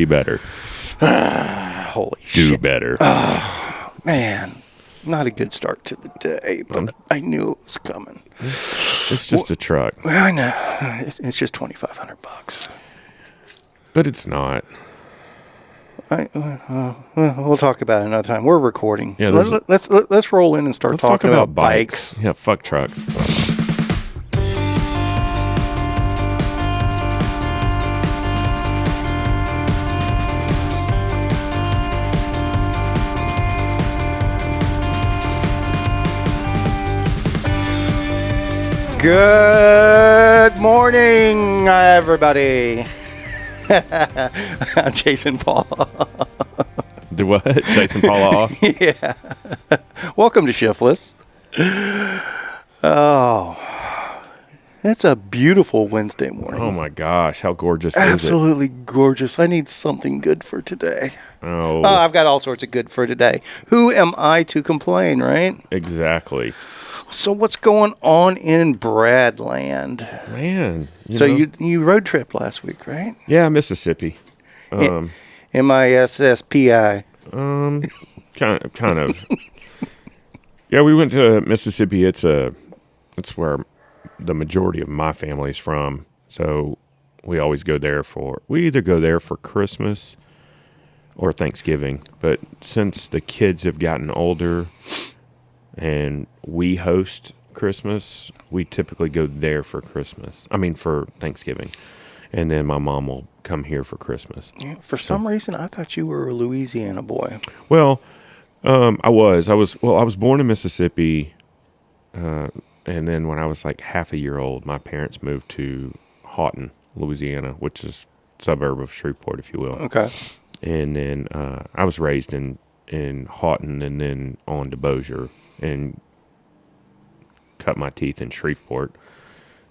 Be better. Holy Do shit. better. Man, not a good start to the day, but I knew it was coming. It's just a truck. I know. It's just $2,500. But it's not. We'll talk about it another time. We're recording. Yeah, let's roll in and start Let's talking talk about bikes. Yeah, fuck trucks. Good morning, everybody. I'm Jason Paula. Do what? Jason Paula off? Yeah. Welcome to Shiftless. Oh, it's a beautiful Wednesday morning. Oh my gosh, how gorgeous is it? Absolutely gorgeous. I need something good for today. Oh, I've got all sorts of good for today. Who am I to complain, right? exactly. So what's going on in Bradland? Man. You road tripped last week, right? Yeah, Mississippi. MISSPI. Kind of. Yeah, we went to Mississippi. It's where the majority of my family's from. So we always go there we either go there for Christmas or Thanksgiving. But since the kids have gotten older and we host Christmas, we typically go there for for Thanksgiving. And then my mom will come here for Christmas. Yeah, for some reason, I thought you were a Louisiana boy. Well, I was born in Mississippi, and then when I was like half a year old, my parents moved to Houghton, Louisiana, which is a suburb of Shreveport, if you will. Okay. And then I was raised in Houghton and then on to Bossier and cut my teeth in Shreveport.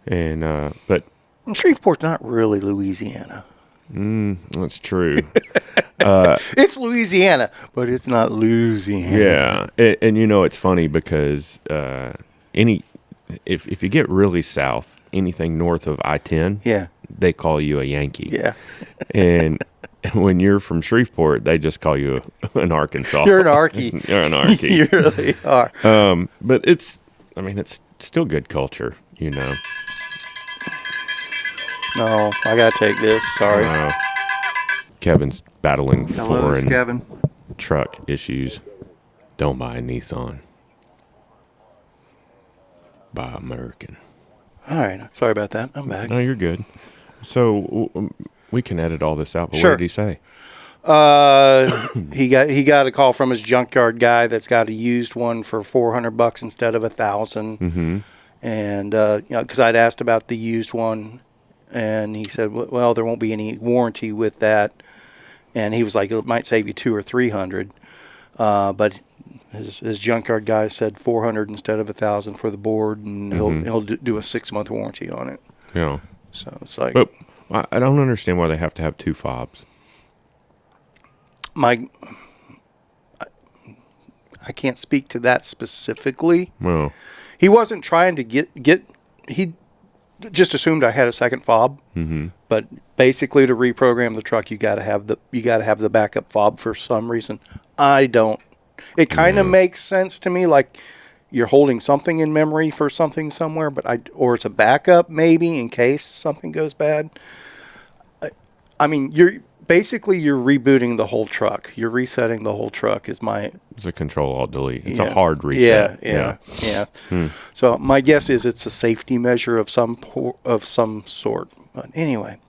And but Shreveport's not really Louisiana. That's true. It's Louisiana, but it's not Louisiana. Yeah, and it's funny because if you get really south, anything north of I-10, yeah, they call you a Yankee. Yeah, and when you're from Shreveport, they just call you an Arkansas. You're an Arkie. You're an Arkie. You really are. But it's still good culture, No, I gotta take this. Sorry. Kevin's battling foreign Kevin. truck issues. Don't buy a Nissan. Buy American. All right. Sorry about that. I'm back. No, you're good. So we can edit all this out. But Sure. What did he say? He got a call from his junkyard guy that's got a used one for $400 instead of $1,000. Mm-hmm. And because I'd asked about the used one, and he said, "Well, there won't be any warranty with that." And he was like, "It might save you $200 or $300." But his junkyard guy said $400 instead of $1,000 for the board, and he'll do a 6-month warranty on it. Yeah. So it's like, but I don't understand why they have to have 2 fobs. I can't speak to that specifically. Well, he wasn't trying to get. He just assumed I had a second fob. Mm-hmm. But basically, to reprogram the truck, you got to have the backup fob for some reason. I don't. It kind of makes sense to me, like you're holding something in memory for something somewhere, or it's a backup maybe in case something goes bad. I mean, you're rebooting the whole truck. You're resetting the whole truck. It's a Control-Alt-Delete. It's a hard reset. Yeah. So my guess is it's a safety measure of some sort. But anyway,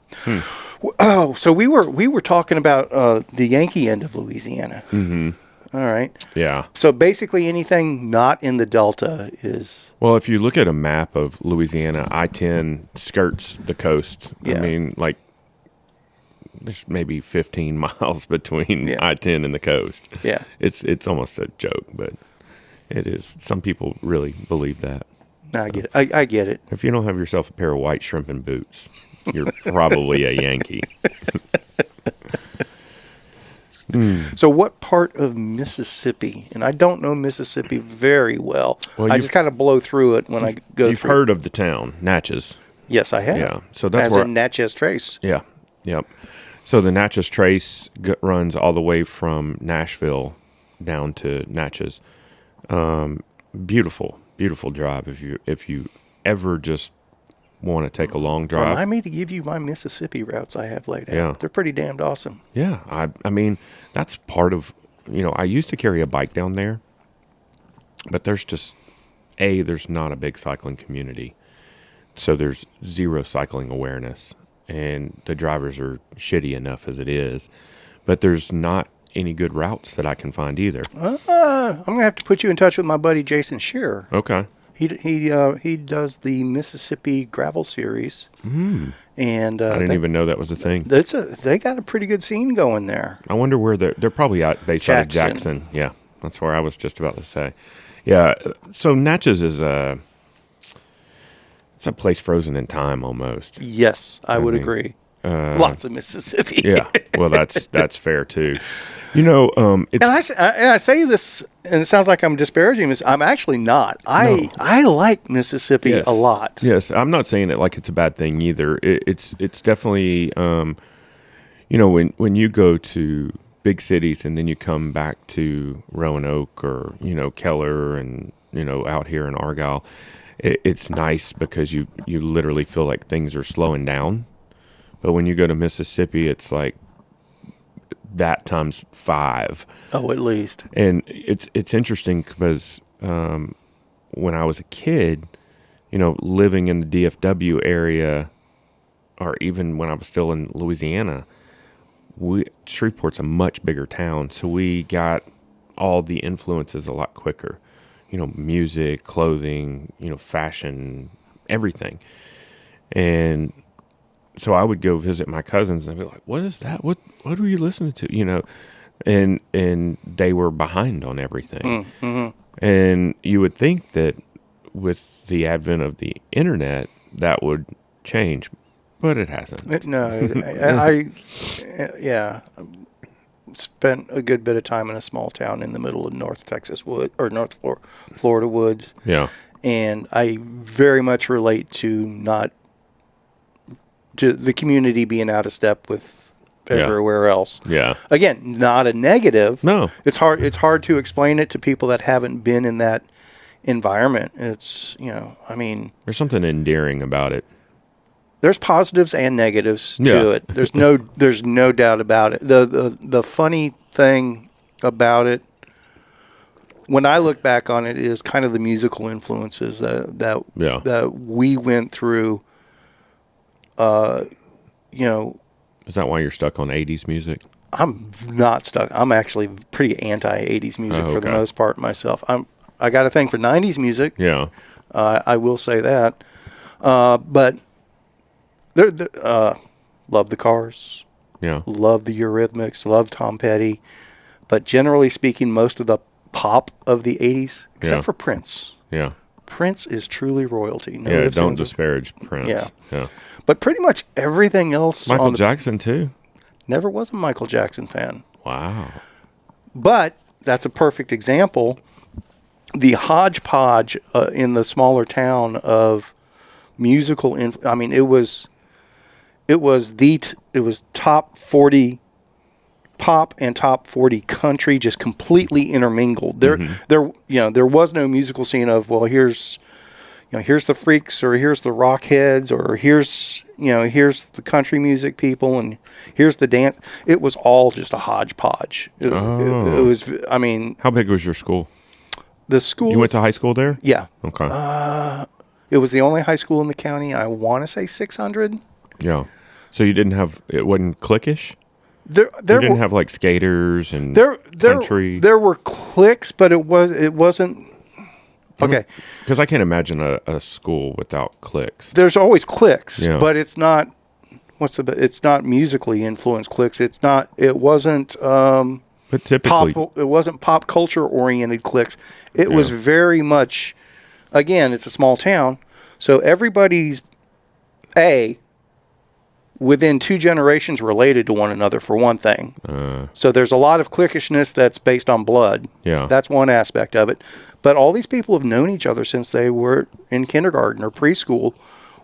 Oh, so we were talking about the Yankee end of Louisiana. Mm-hmm. All right. Yeah. So basically anything not in the Delta is... Well, if you look at a map of Louisiana, I-10 skirts the coast. Yeah. I mean, like, there's maybe 15 miles between I-10 and the coast. Yeah. It's almost a joke, but it is. Some people really believe that. I get it. I get it. If you don't have yourself a pair of white shrimping boots, you're probably a Yankee. So what part of Mississippi, and I don't know Mississippi very well, I just kind of blow through it when I go through. You've heard of the town, Natchez. Yes, I have. Yeah. So that's as in Natchez Trace. Yeah. Yep. So the Natchez Trace runs all the way from Nashville down to Natchez. Beautiful, beautiful drive. If you ever just want to take a long drive, Remind me to give you my Mississippi routes I have laid out. Yeah. They're pretty damned awesome. yeah. I mean, that's part of, I used to carry a bike down there, but there's not a big cycling community, so there's zero cycling awareness, and the drivers are shitty enough as it is, but there's not any good routes that I can find either. I'm gonna have to put you in touch with my buddy Jason Shearer. Okay. He does the Mississippi Gravel Series, and I didn't even know that was a thing. they got a pretty good scene going there. I wonder where they're probably based out of Jackson. Yeah, that's where I was just about to say. Yeah, so Natchez is it's a place frozen in time almost. Yes, I would agree. Lots of Mississippi. Yeah, well, that's fair too. It's, And I say this, and it sounds like I'm disparaging this. I'm actually not. I like Mississippi a lot. Yes, I'm not saying it like it's a bad thing either. It's definitely, when you go to big cities and then you come back to Roanoke or Keller and out here in Argyle, it's nice because you literally feel like things are slowing down. But when you go to Mississippi, it's like that times 5. Oh, at least. And it's interesting because when I was a kid, living in the DFW area, or even when I was still in Louisiana, Shreveport's a much bigger town, so we got all the influences a lot quicker. Music, clothing, fashion, everything. And so I would go visit my cousins and I'd be like, what is that? What are you listening to? And they were behind on everything. Mm-hmm. And you would think that with the advent of the internet, that would change, but it hasn't. I spent a good bit of time in a small town in the middle of North Florida woods. Yeah. And I very much relate to the community being out of step with everywhere else. Yeah. Again, not a negative. No. It's hard to explain it to people that haven't been in that environment. It's, there's something endearing about it. There's positives and negatives to it. There's no doubt about it. The funny thing about it, when I look back on it, is kind of the musical influences that we went through. Is that why you're stuck on 80s music? I'm not stuck. I'm actually pretty anti 80s music for the most part myself. I got a thing for 90s music. Yeah. I will say that. But love the Cars. Yeah. Love the Eurythmics. Love Tom Petty. But generally speaking, most of the pop of the 80s, except for Prince. Yeah. Prince is truly royalty. Don't disparage Prince. Yeah. But pretty much everything else. Michael Jackson, too. Never was a Michael Jackson fan. Wow. But that's a perfect example. The hodgepodge in the smaller town of musical it was top 40 pop and top 40 country, just completely intermingled. There was no musical scene of, well, here's the freaks, or here's the rock heads, or here's the country music people, and here's the dance. It was all just a hodgepodge. It was, how big was your school? The school. You went to high school there? Yeah. Okay. It was the only high school in the county. I want to say 600. Yeah. So it wasn't cliquish? There you didn't have like skaters and country? There were cliques, but it wasn't. Okay. Because I can't imagine a school without cliques. There's always cliques, but it's not. It's not musically influenced cliques. It wasn't. But typically, it wasn't pop culture oriented cliques. It was very much. Again, it's a small town, so everybody's within 2 generations related to one another, for one thing. So there's a lot of cliquishness that's based on blood. Yeah. That's one aspect of it. But all these people have known each other since they were in kindergarten or preschool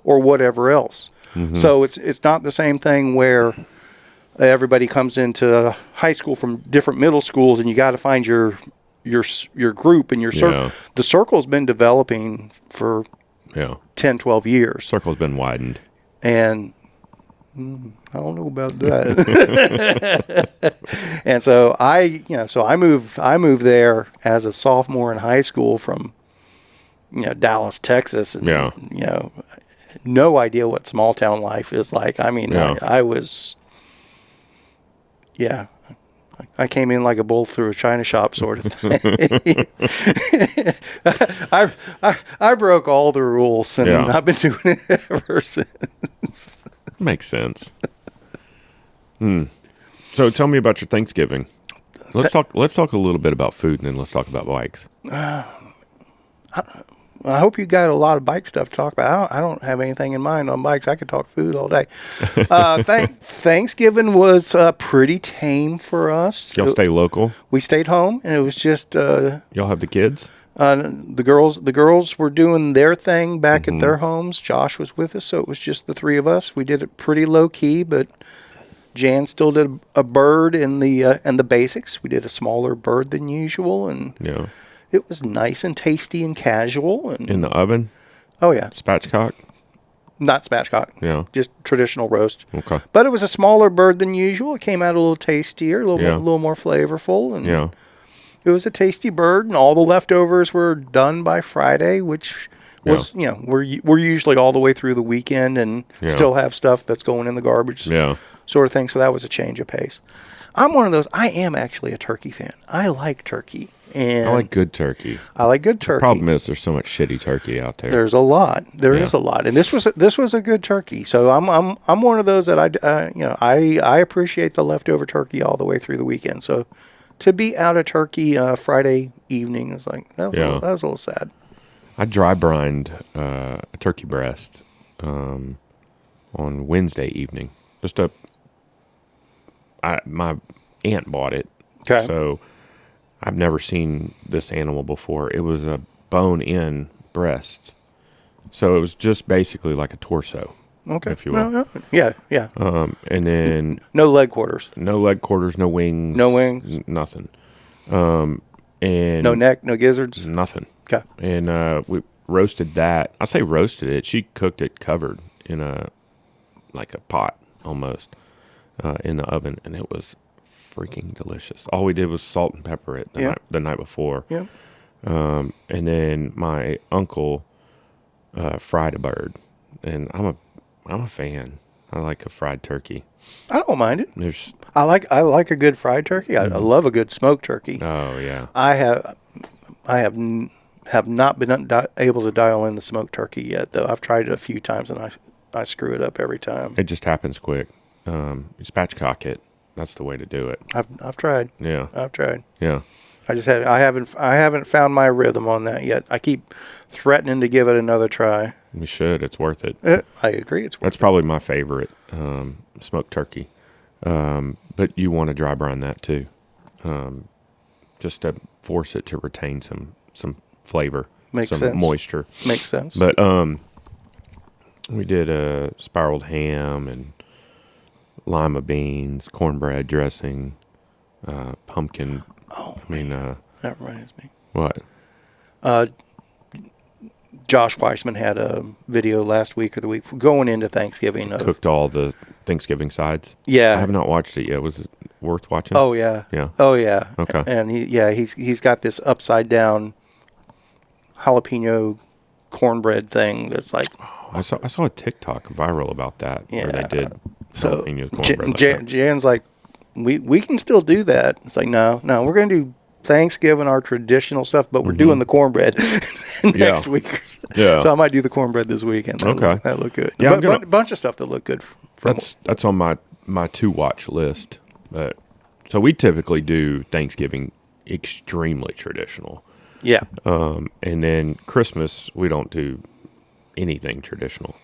or whatever else. Mm-hmm. So it's not the same thing where everybody comes into high school from different middle schools, and you got to find your group and your circle. Yeah. The circle's been developing for 10, 12 years. Circle's been widened. And I don't know about that. And so I moved there as a sophomore in high school from, Dallas, Texas, and no idea what small town life is like. I mean, I was, I came in like a bull through a china shop sort of thing. I broke all the rules, and I've been doing it ever since. Makes sense. So tell me about your Thanksgiving. Let's talk a little bit about food, and then let's talk about bikes. I hope you got a lot of bike stuff to talk about. I don't have anything in mind on bikes. I could talk food all day. Thanksgiving was pretty tame for us. Y'all stay local? We stayed home, and it was just y'all have the kids? The girls were doing their thing back at their homes. Josh was with us, so it was just the three of us. We did it pretty low key, but Jan still did a bird in the basics. We did a smaller bird than usual, and it was nice and tasty and casual. And in the oven? Oh yeah, spatchcock? Not spatchcock. Yeah, just traditional roast. Okay, but it was a smaller bird than usual. It came out a little tastier, a little more flavorful, and it was a tasty bird. And all the leftovers were done by Friday, which was we're usually all the way through the weekend and still have stuff that's going in the garbage. Sort of thing. So that was a change of pace. I'm one of those. I am actually a turkey fan. I like turkey. And I like good turkey. The problem is there's so much shitty turkey out there. There's a lot. There is a lot, and this was a good turkey. So I'm one of those that I appreciate the leftover turkey all the way through the weekend. So to be out of turkey Friday evening is like that was a little sad. I dry brined a turkey breast on Wednesday evening. My aunt bought it. Okay. So I've never seen this animal before. It was a bone-in breast. So it was just basically like a torso. Okay. If you will. Yeah. And then no leg quarters. No leg quarters, no wings. No wings. Nothing. And no neck, no gizzards. Nothing. Okay. And we roasted that. I say roasted it. She cooked it covered in a pot almost in the oven, and it was freaking delicious. All we did was salt and pepper it the night before. Yeah. And then my uncle fried a bird, and I'm a fan. I like a fried turkey. I don't mind it. I like a good fried turkey. I love a good smoked turkey. Oh yeah. I have not been able to dial in the smoked turkey yet, though. I've tried it a few times, and I screw it up every time. It just happens quick. You spatchcock it. That's the way to do it. I've tried. Yeah. I've tried. Yeah. I haven't found my rhythm on that yet. I keep threatening to give it another try. You should. It's worth it. I agree. It's worth it. That's probably my favorite smoked turkey. But you want to dry brine that too, just to force it to retain some flavor, some moisture. Makes sense. But we did a spiraled ham and lima beans, cornbread dressing, pumpkin. That reminds me. What? Josh Weissman had a video last week or the week going into Thanksgiving. Cooked all the Thanksgiving sides? Yeah. I have not watched it yet. Was it worth watching? Oh, yeah. Yeah. Oh, yeah. Okay. And he's got this upside down jalapeno cornbread thing that's like... Oh, I saw a TikTok viral about that where they did jalapeno cornbread. Jan's like, we can still do that. It's like, no, we're going to do Thanksgiving, our traditional stuff, but we're doing the cornbread next week. Yeah. So I might do the cornbread this weekend. That look good. Yeah, a bunch of stuff that look good. That's on my to watch list. But so we typically do Thanksgiving extremely traditional. Yeah. And then Christmas we don't do anything traditional.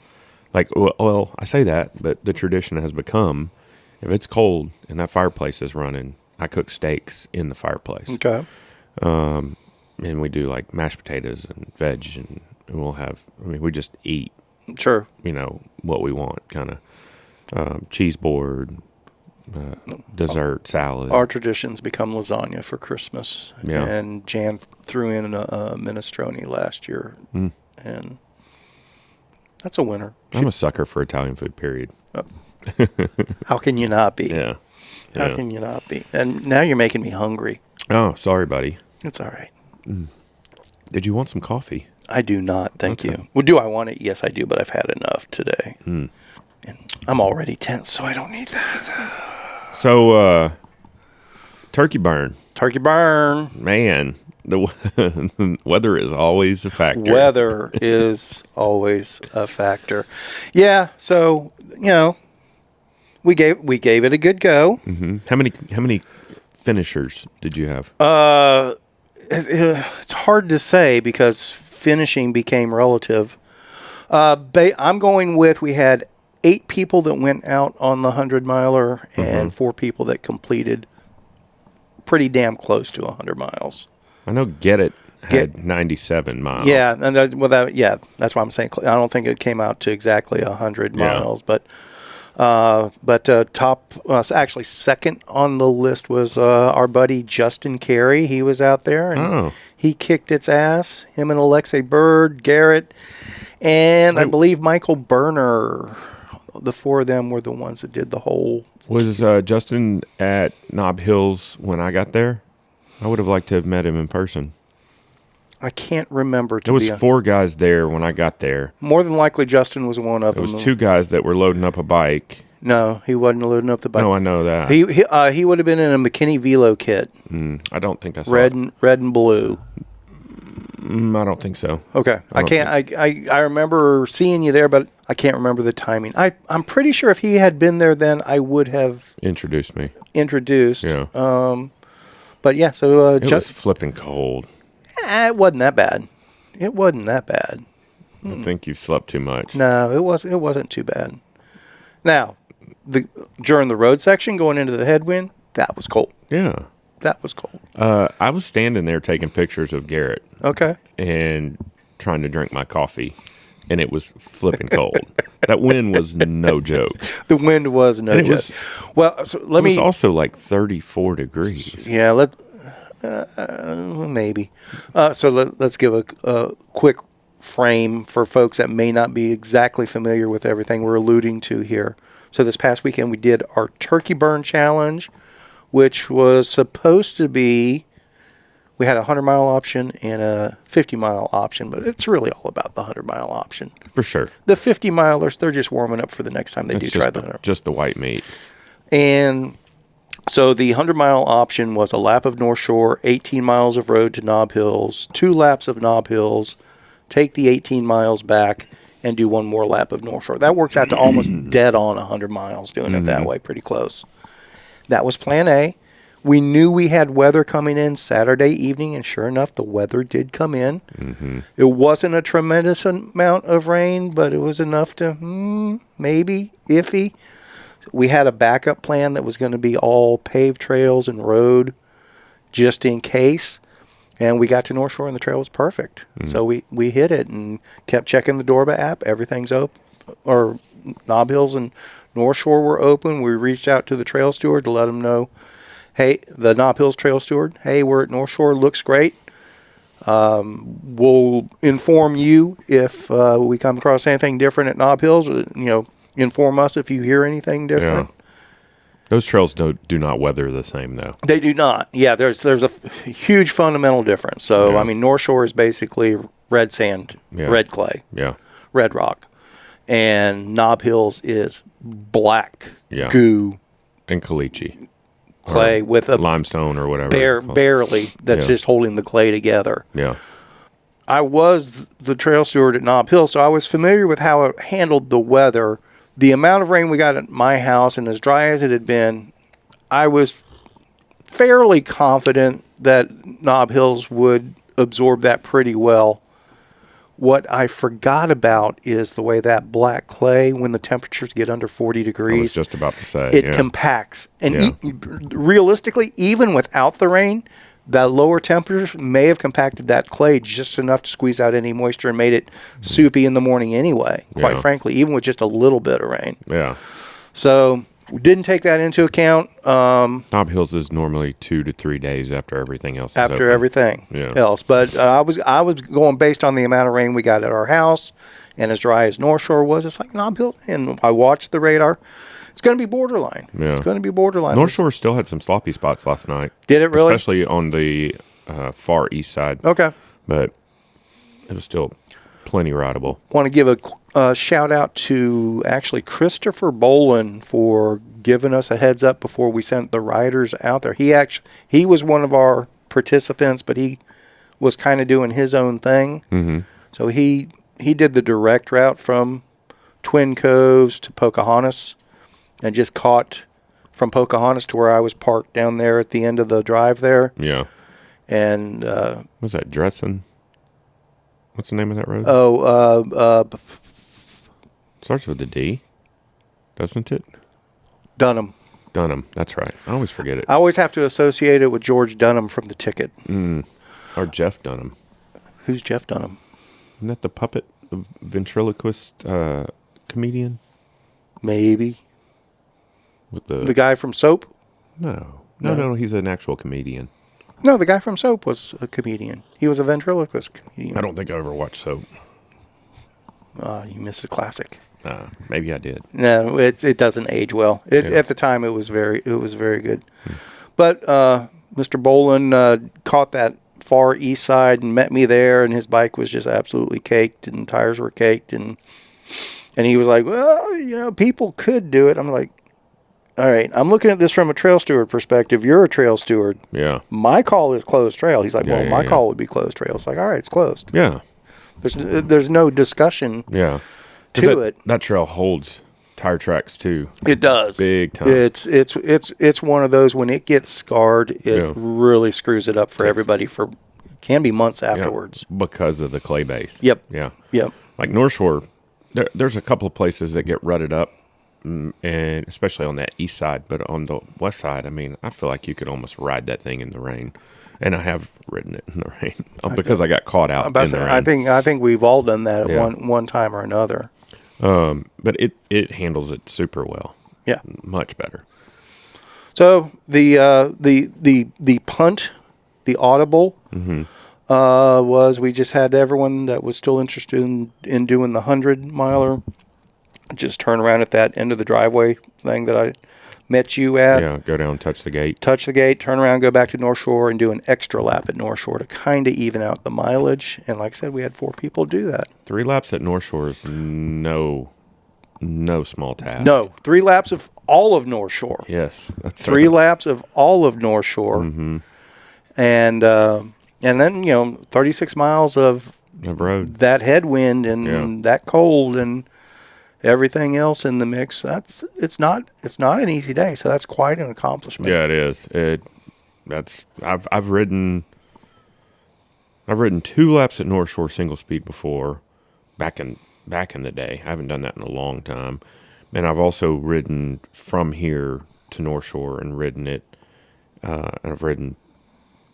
Like, well, I say that, but the tradition has become, if it's cold and that fireplace is running, I cook steaks in the fireplace. Okay. And we do like mashed potatoes and veg, and we'll have, we just eat. Sure. What we want, kind of cheese board, dessert salad. Our traditions become lasagna for Christmas. Yeah. And Jan threw in a minestrone last year. And that's a winner. I'm a sucker for Italian food, period. How can you not be? Yeah. How can you not be? And now you're making me hungry. Oh, sorry, buddy. It's all right. Did you want some coffee? I do not, thank you. Well, do I want it? Yes, I do, but I've had enough today. And I'm already tense, so I don't need that. So, turkey burn. Turkey burn. Man, the weather is always a factor. Weather is always a factor. Yeah, so, we gave it a good go. Mm-hmm. How many finishers did you have? It's hard to say because finishing became relative. I'm going with, we had 8 people that went out on the 100-miler and 4 people that completed pretty damn close to 100 miles. I know Get It had 97 miles. Yeah, and that's why I'm saying I don't think it came out to exactly 100 miles, but top, actually second on the list was our buddy Justin Carey. He was out there, and he kicked its ass. Him and Alexei Bird, Garrett, and I believe Michael Berner. The 4 of them were the ones that did the whole. Was Justin at Nob Hills when I got there? I would have liked to have met him in person. I can't remember. There was 4 guys there when I got there. More than likely, Justin was one of them. There was 2 guys that were loading up a bike. No, he wasn't loading up the bike. No, I know that. He would have been in a McKinney Velo kit. I don't think I saw red and blue. I don't think so. Okay, I remember seeing you there, but I can't remember the timing. I'm pretty sure if he had been there then, I would have introduced me. Yeah. But yeah, so it was flipping cold. It wasn't that bad. I think you slept too much. No, it wasn't too bad. Now, during the road section going into the headwind, that was cold. Yeah. That was cold. I was standing there taking pictures of Garrett. Okay. And trying to drink my coffee, and it was flipping cold. That wind was no joke. The wind was no joke. Well, so it was also like 34 degrees. Yeah, maybe. So let's give a quick frame for folks that may not be exactly familiar with everything we're alluding to here. So this past weekend we did our Turkey Burn Challenge, which was supposed to be, we had a 100-mile option and a 50-mile option, but it's really all about the 100-mile option. For sure. The 50-milers, they're just warming up for the next time they try the 100. Just the white meat. And so the 100-mile option was a lap of North Shore, 18 miles of road to Nob Hills, 2 laps of Nob Hills, take the 18 miles back, and do 1 more lap of North Shore. That works out to almost dead on 100 miles doing it that way, pretty close. That was plan A. We knew we had weather coming in Saturday evening, and sure enough, the weather did come in. It wasn't a tremendous amount of rain, but it was enough to maybe iffy. We had a backup plan that was going to be all paved trails and road just in case. And we got to North Shore, and the trail was perfect. So we hit it and kept checking the Dorba app. Everything's open, or Nob Hills and North Shore were open. We reached out to the trail steward to let him know, hey, the Nob Hills trail steward, hey, we're at North Shore, looks great. We'll inform you if we come across anything different at Nob Hills. Inform us if you hear anything different. Yeah. Those trails do not weather the same, though. They do not. Yeah, there's a huge fundamental difference. So, I mean, North Shore is basically red sand, red clay, red rock. And Nob Hills is black goo. And caliche. Clay with a limestone or whatever. Barely. That's just holding the clay together. Yeah. I was the trail steward at Nob Hill, so I was familiar with how it handled the weather. The amount of rain we got at my house, and as dry as it had been, I was fairly confident that Nob Hills would absorb that pretty well. What I forgot about is the way that black clay, when the temperatures get under 40 degrees, I was just about to say, it compacts. And realistically, even without the rain, that lower temperatures may have compacted that clay just enough to squeeze out any moisture and made it soupy in the morning anyway, quite frankly, even with just a little bit of rain. Yeah. So Didn't take that into account. Knob Hills is normally 2 to 3 days after everything else. After everything Yeah. else, but I was going based on the amount of rain we got at our house, and as dry as North Shore was, it's like Knob Hill. And I watched the radar. It's going to be borderline. Yeah. It's going to be borderline. North Shore still had some sloppy spots last night. Did it really? Especially on the far east side. Okay. But it was still plenty rideable. Want to give a shout out to actually Christopher Bolin for giving us a heads up before we sent the riders out there. He was one of our participants, but he was kind of doing his own thing. Mm-hmm. So he did the direct route from Twin Coves to Pocahontas and just caught from Pocahontas to where I was parked down there at the end of the drive there. Yeah. And was that Dresden? What's the name of that road? Starts with a D, doesn't it? Dunham. Dunham. That's right. I always forget it. I always have to associate it with George Dunham from The Ticket. Or Jeff Dunham. Who's Jeff Dunham? Isn't that the puppet, the ventriloquist comedian? Maybe. With the guy from Soap? No, he's an actual comedian. No, the guy from Soap was a comedian. He was a ventriloquist comedian. I don't think I ever watched Soap. You missed a classic. Maybe I did. No, it doesn't age well. At the time, it was very good. But Mr. Bolin caught that far east side and met me there, and his bike was just absolutely caked, and tires were caked, and he was like, "Well, people could do it." I'm like, "All right, I'm looking at this from a trail steward perspective. You're a trail steward. Yeah. My call is closed trail." He's like, "My call would be closed trail." It's like, "All right, it's closed." Yeah. There's no discussion. Yeah. To it. That trail holds tire tracks too. It does. Big time. It's one of those when it gets scarred, it really screws it up for everybody can be months afterwards. Because of the clay base. Yep. Yeah. Yep. Like North Shore, there's a couple of places that get rutted up, and especially on that east side, but on the west side, I mean, I feel like you could almost ride that thing in the rain. And I have ridden it in the rain because I got caught out in the rain. I think we've all done that at one time or another. But it handles it super well. Yeah, much better. So the punt, the audible, was we just had everyone that was still interested in doing the 100-miler just turn around at that end of the driveway thing that I met you at. Yeah, go down, touch the gate, turn around, go back to North Shore, and do an extra lap at North Shore to kind of even out the mileage. And like I said, we had 4 people do that. 3 laps at North Shore is no small task. No, 3 laps of all of North Shore. Yes, that's 3 laps of all of North Shore, and then 36 miles of road, that headwind and that cold and everything else in the mix. It's not an easy day. So that's quite an accomplishment. Yeah, it is. I've ridden 2 laps at North Shore single speed before, back in the day. I haven't done that in a long time. And I've also ridden from here to North Shore and ridden it. And I've ridden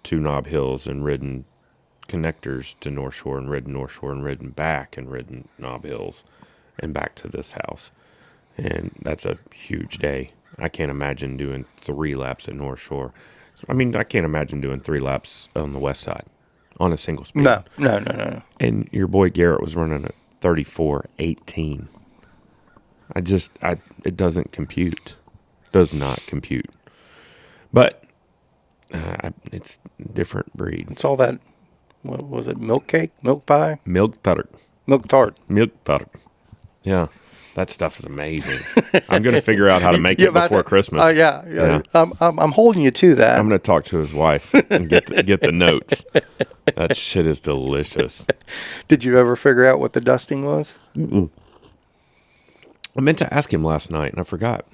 to Knob Hills and ridden connectors to North Shore and ridden North Shore and ridden back and ridden Knob Hills and back to this house. And that's a huge day. I can't imagine doing 3 laps at North Shore. I mean, I can't imagine doing 3 laps on the west side on a single speed. No. And your boy Garrett was running at 34:18. It doesn't compute. Does not compute. But it's a different breed. It's all that, what was it, milk cake? Milk pie? Milk tart. Milk tart. Milk tart. Yeah. That stuff is amazing. I'm going to figure out how to make it before Christmas. Yeah. I'm holding you to that. I'm going to talk to his wife and get the notes. That shit is delicious. Did you ever figure out what the dusting was? Mm-mm. I meant to ask him last night and I forgot.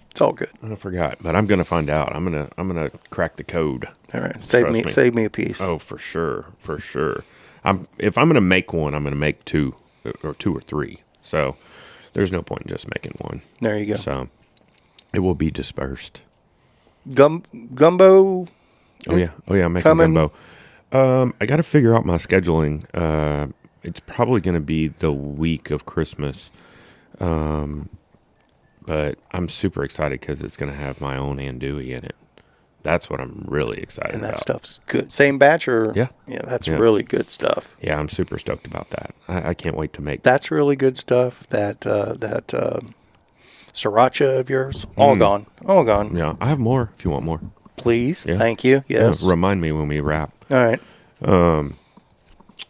It's all good. I forgot, but I'm going to find out. I'm going to crack the code. All right, save me a piece. Oh, for sure. If I'm going to make one, I'm going to make 2 or 3. So there's no point in just making one. There you go. So it will be dispersed. Gumbo. Oh yeah, I'm making gumbo. I got to figure out my scheduling. It's probably going to be the week of Christmas. but I'm super excited because it's going to have my own andouille in it. That's what I'm really excited And that about. stuff's good. Same batch or? Yeah. Yeah, that's Yeah. really good stuff. Yeah, I'm super stoked about that. I can't wait to make. That's really good stuff. That sriracha of yours, all gone. All gone. Yeah, I have more if you want more. Please. Yeah. Thank you. Yes. Yeah, remind me when we wrap. All right.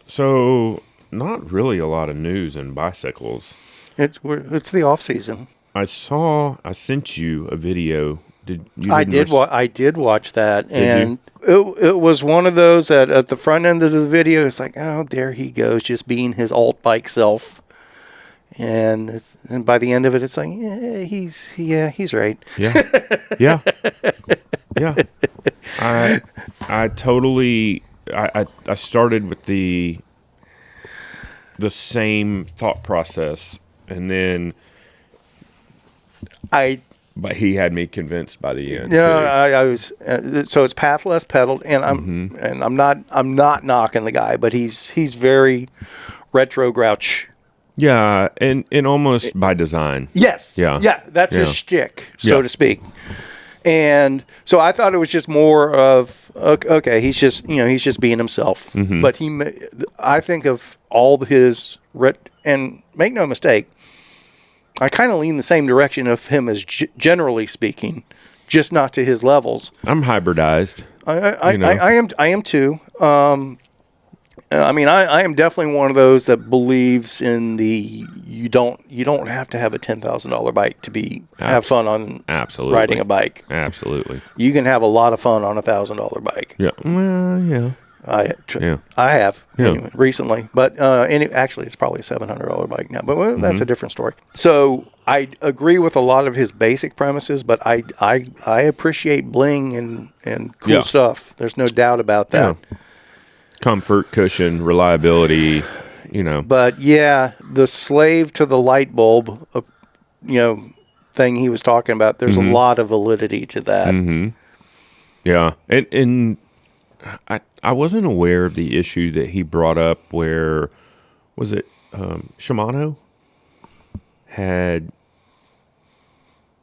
So, not really a lot of news in bicycles. It's the off season. I sent you a video. I did watch that, and it was one of those that at the front end of the video, it's like, oh, there he goes, just being his alt bike self, and by the end of it, it's like, he's right. Yeah, yeah, yeah. I totally. I started with the same thought process, and then But he had me convinced by the end. Yeah, I was. So it's pathless pedaled, and I'm not knocking the guy, but he's very retro grouch. Yeah, and almost by design. Yes. Yeah. That's his shtick, so to speak. And so I thought it was just more of okay, he's just being himself. But I think of all his and make no mistake, I kind of lean the same direction of him as generally speaking, just not to his levels. I'm hybridized. I am too. I mean, I am definitely one of those that believes in the you don't have to have a $10,000 bike to have fun on riding a bike. Absolutely, you can have a lot of fun on $1,000 bike. Yeah, well, yeah. I have anyway, recently, but actually it's probably a $700 bike now. But that's a different story. So I agree with a lot of his basic premises, but I appreciate bling and cool stuff. There's no doubt about that. Yeah. Comfort, cushion, reliability, But the slave to the light bulb, thing he was talking about. There's a lot of validity to that. Mm-hmm. Yeah, and I wasn't aware of the issue that he brought up. Where was it? Shimano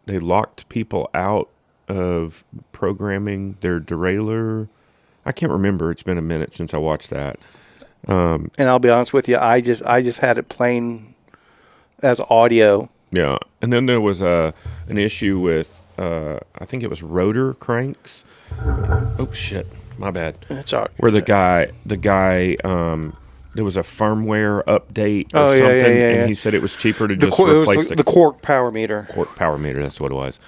they locked people out of programming their derailleur. I can't remember. It's been a minute since I watched that. And I'll be honest with you, I just had it playing as audio. Yeah, and then there was an issue with I think it was rotor cranks. Oh shit, my bad. It's all right. Where the guy there was a firmware update or something, and he said it was cheaper to just replace the Quark power meter. Quark power meter, that's what it was.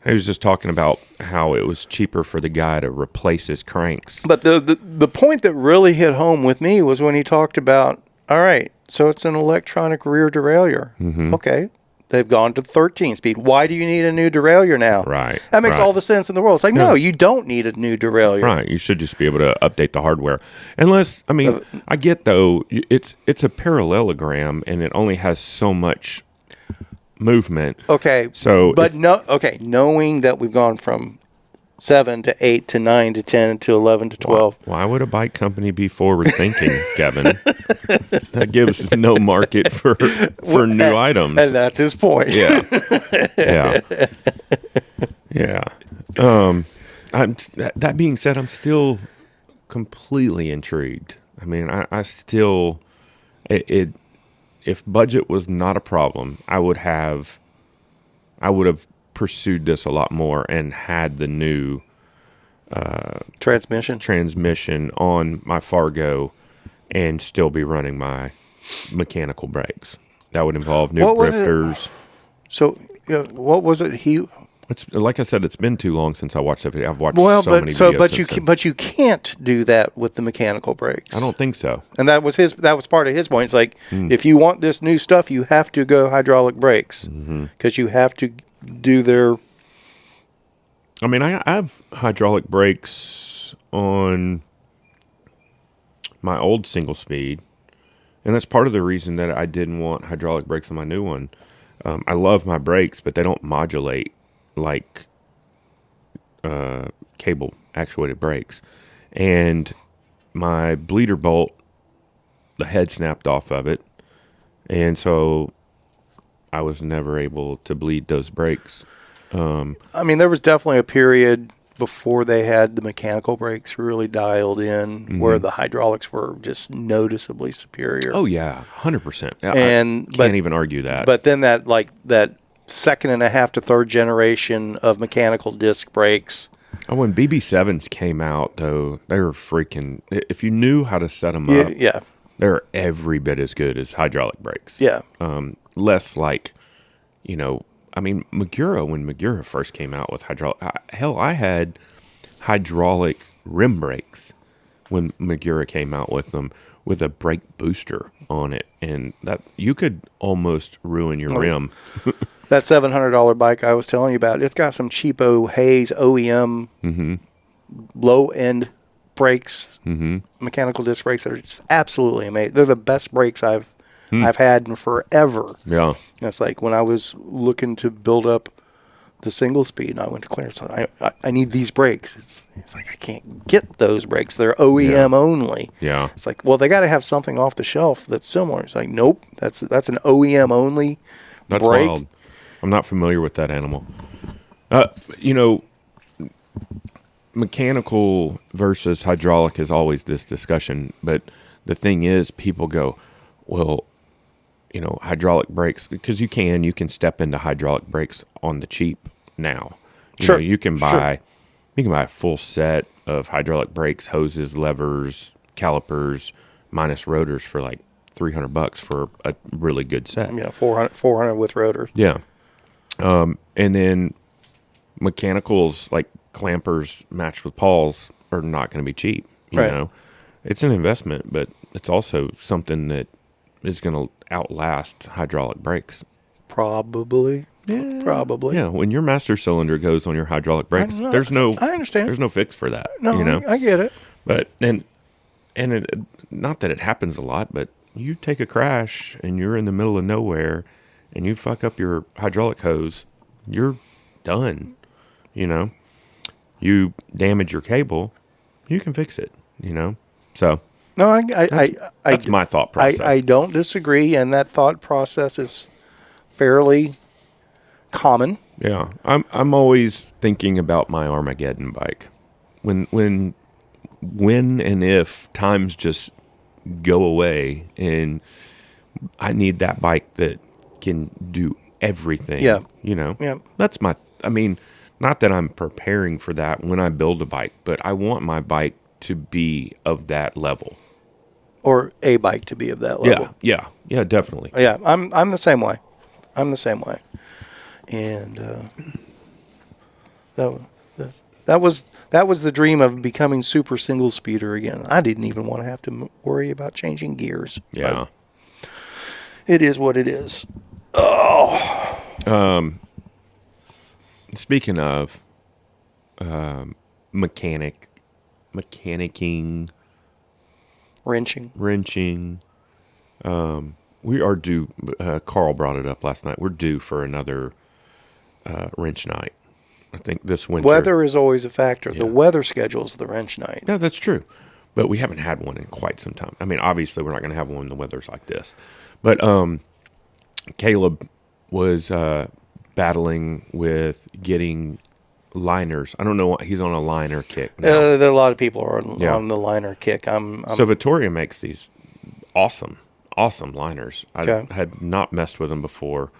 He was just talking about how it was cheaper for the guy to replace his cranks. But the point that really hit home with me was when he talked about, all right, so it's an electronic rear derailleur. Mm-hmm. Okay. They've gone to 13 speed. Why do you need a new derailleur now? Right. That makes all the sense in the world. It's like, no, you don't need a new derailleur. Right. You should just be able to update the hardware. Unless, I get, though, it's a parallelogram, and it only has so much movement. Okay. So, knowing that we've gone from 7 to 8 to 9 to 10 to 11 to 12. Why would a bike company be forward thinking, Kevin? That gives no market for new items. And that's his point. Yeah. Yeah. Yeah. That being said, I'm still completely intrigued. I mean, I still if budget was not a problem, I would have pursued this a lot more and had the new transmission on my Fargo and still be running my mechanical brakes. That would involve new grifters. So, what was it? It's like I said, it's been too long since I watched that video. I've watched so many videos. But you can't do that with the mechanical brakes. I don't think so. And that was part of his point. It's like if you want this new stuff, you have to go hydraulic brakes because you have to do their. I mean, I have hydraulic brakes on my old single speed, and that's part of the reason that I didn't want hydraulic brakes on my new one. I love my brakes, but they don't modulate like cable actuated brakes. And my bleeder bolt, the head snapped off of it, and so I was never able to bleed those brakes. I mean, there was definitely a period before they had the mechanical brakes really dialed in where the hydraulics were just noticeably superior. Oh yeah, 100%. And I can't even argue that. But then that second and a half to third generation of mechanical disc brakes. Oh, when BB7s came out, though, they were freaking. If you knew how to set them up, Yeah. they're every bit as good as hydraulic brakes. Yeah. Less like, I mean, Magura, when Magura first came out with hydraulic, hell, I had hydraulic rim brakes when Magura came out with them with a brake booster on it, and that you could almost ruin your rim. That $700 bike I was telling you about, it's got some cheapo Hayes OEM low end brakes, mechanical disc brakes that are just absolutely amazing. They're the best brakes I've had in forever. Yeah. And it's like when I was looking to build up the single speed, I went to Clarence. I need these brakes. It's like I can't get those brakes. They're OEM only. Yeah. It's like, well, they got to have something off the shelf that's similar. It's like, nope, that's an OEM only That's brake. wild. I'm not familiar with that animal. Mechanical versus hydraulic is always this discussion, but the thing is, people go, well, hydraulic brakes, because you can step into hydraulic brakes on the cheap now. Sure. You can buy a full set of hydraulic brakes, hoses, levers, calipers, minus rotors for like $300 for a really good set. Yeah, 400 with rotors. Yeah. And then mechanicals like clampers matched with pawls are not going to be cheap. You know, it's an investment, but it's also something that is going to outlast hydraulic brakes. Probably. Yeah. Probably. Yeah. When your master cylinder goes on your hydraulic brakes, I understand. There's no fix for that. No, I get it. But and it, not that it happens a lot, but you take a crash and you're in the middle of nowhere and you fuck up your hydraulic hose, you're done. You damage your cable, you can fix it. So No, that's my thought process. I don't disagree, and that thought process is fairly common. Yeah, I'm always thinking about my Armageddon bike. When and if times just go away and I need that bike that can do everything. Yeah. Yeah. That's not that I'm preparing for that when I build a bike, but I want my bike to be of that level. Or a bike to be of that level. Yeah, definitely. Yeah, I'm the same way. And that was the dream of becoming super single speeder again. I didn't even want to have to worry about changing gears. Yeah. It is what it is. Speaking of mechanicking, wrenching, we are due. Carl brought it up last night. We're due for another wrench night. I think this winter. Weather is always a factor. Yeah. The weather schedule is the wrench night. Yeah, that's true. But we haven't had one in quite some time. I mean, obviously, we're not going to have one when the weather's like this. But Caleb was battling with getting liners. I don't know what he's on a liner kick now. There are a lot of people are on the liner kick. So Vittoria makes these awesome liners. I had not messed with them before.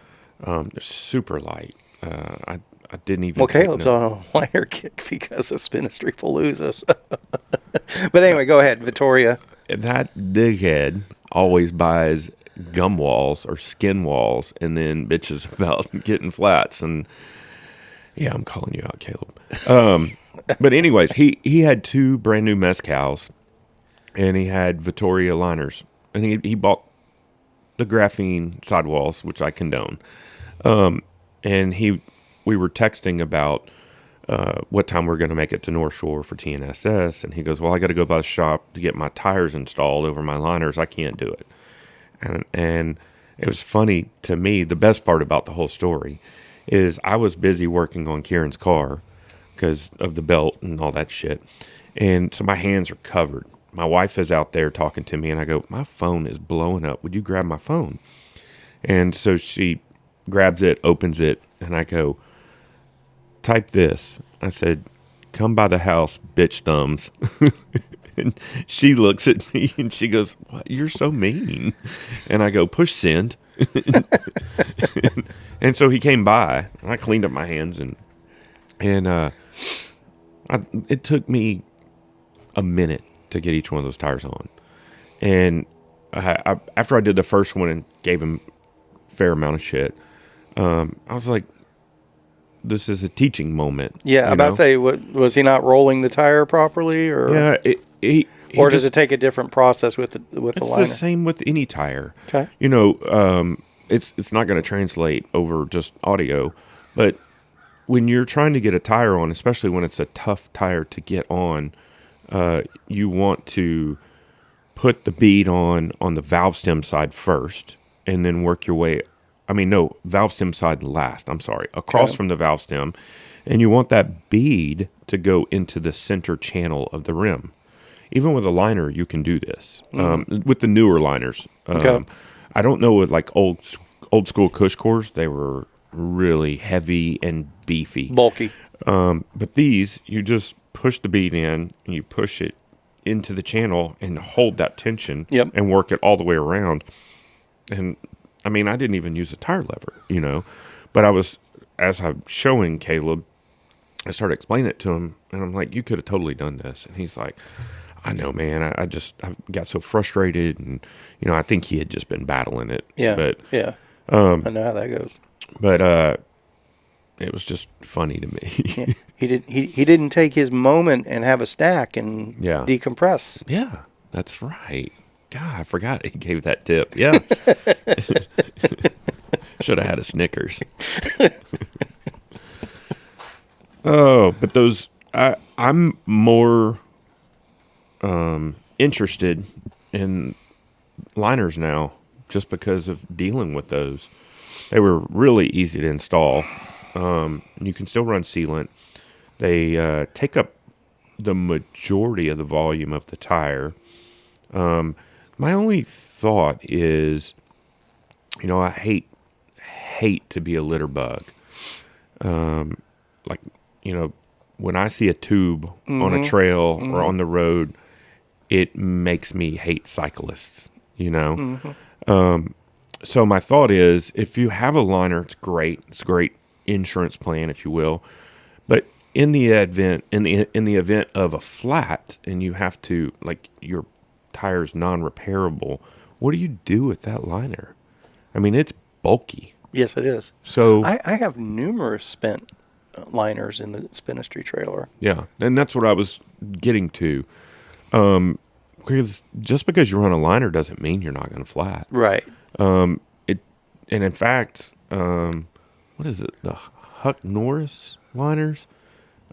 They're super light. I didn't even. Well, Caleb's on a liner kick because of Spinistry-Paloozas. But anyway, go ahead, Vittoria. That dickhead always buys gum walls or skin walls and then bitches about getting flats. And yeah, I'm calling you out, Caleb. But anyways, he had 2 brand new Mezcals and he had Vittoria liners. And he bought the graphene sidewalls, which I condone. And we were texting about what time we're going to make it to North Shore for TNSS. And he goes, well, I got to go by the shop to get my tires installed over my liners. I can't do it. And it was funny to me. The best part about the whole story is I was busy working on Kieran's car because of the belt and all that shit. And so my hands are covered. My wife is out there talking to me, and I go, my phone is blowing up. Would you grab my phone? And so she grabs it, opens it, and I go, type this. I said, come by the house, bitch thumbs. And she looks at me and she goes, what? You're so mean. And I go, push send. And so he came by, and I cleaned up my hands, and it took me a minute to get each one of those tires on. And after I did the first one and gave him a fair amount of shit, I was like, this is a teaching moment. Yeah, about to say, was he not rolling the tire properly? Or Yeah, or does it take a different process with the liner? It's the same with any tire. Okay. It's not going to translate over just audio, but when you're trying to get a tire on, especially when it's a tough tire to get on, you want to put the bead on the valve stem side first, and then work your way. Valve stem side last. I'm sorry, across from the valve stem, and you want that bead to go into the center channel of the rim. Even with a liner, you can do this. With the newer liners, I don't know with like old school Cush cores, they were really heavy and beefy, bulky. But these, you just push the bead in and you push it into the channel and hold that tension and work it all the way around. And I didn't even use a tire lever, but as I'm showing Caleb, I started explaining it to him, and I'm like, you could have totally done this. And he's like, I know, man. I got so frustrated, and I think he had just been battling it. Yeah, but I know how that goes. But it was just funny to me. He didn't take his moment and have a snack and decompress. Yeah, that's right. God, I forgot he gave that tip. Yeah, should have had a Snickers. Oh, but those I'm more interested in liners now just because of dealing with those. They were really easy to install. You can still run sealant. They take up the majority of the volume of the tire. My only thought is, I hate to be a litter bug. When I see a tube on a trail or on the road, it makes me hate cyclists, So my thought is, if you have a liner, it's great. It's a great insurance plan, if you will. But in the event of a flat and you have to, your tire's non-repairable, what do you do with that liner? It's bulky. Yes, it is. So I have numerous spent liners in the Spinistry trailer. Yeah, and that's what I was getting to. Because just because you run a liner doesn't mean you're not going to flat. Right. And in fact, what is it? The Huck Norris liners?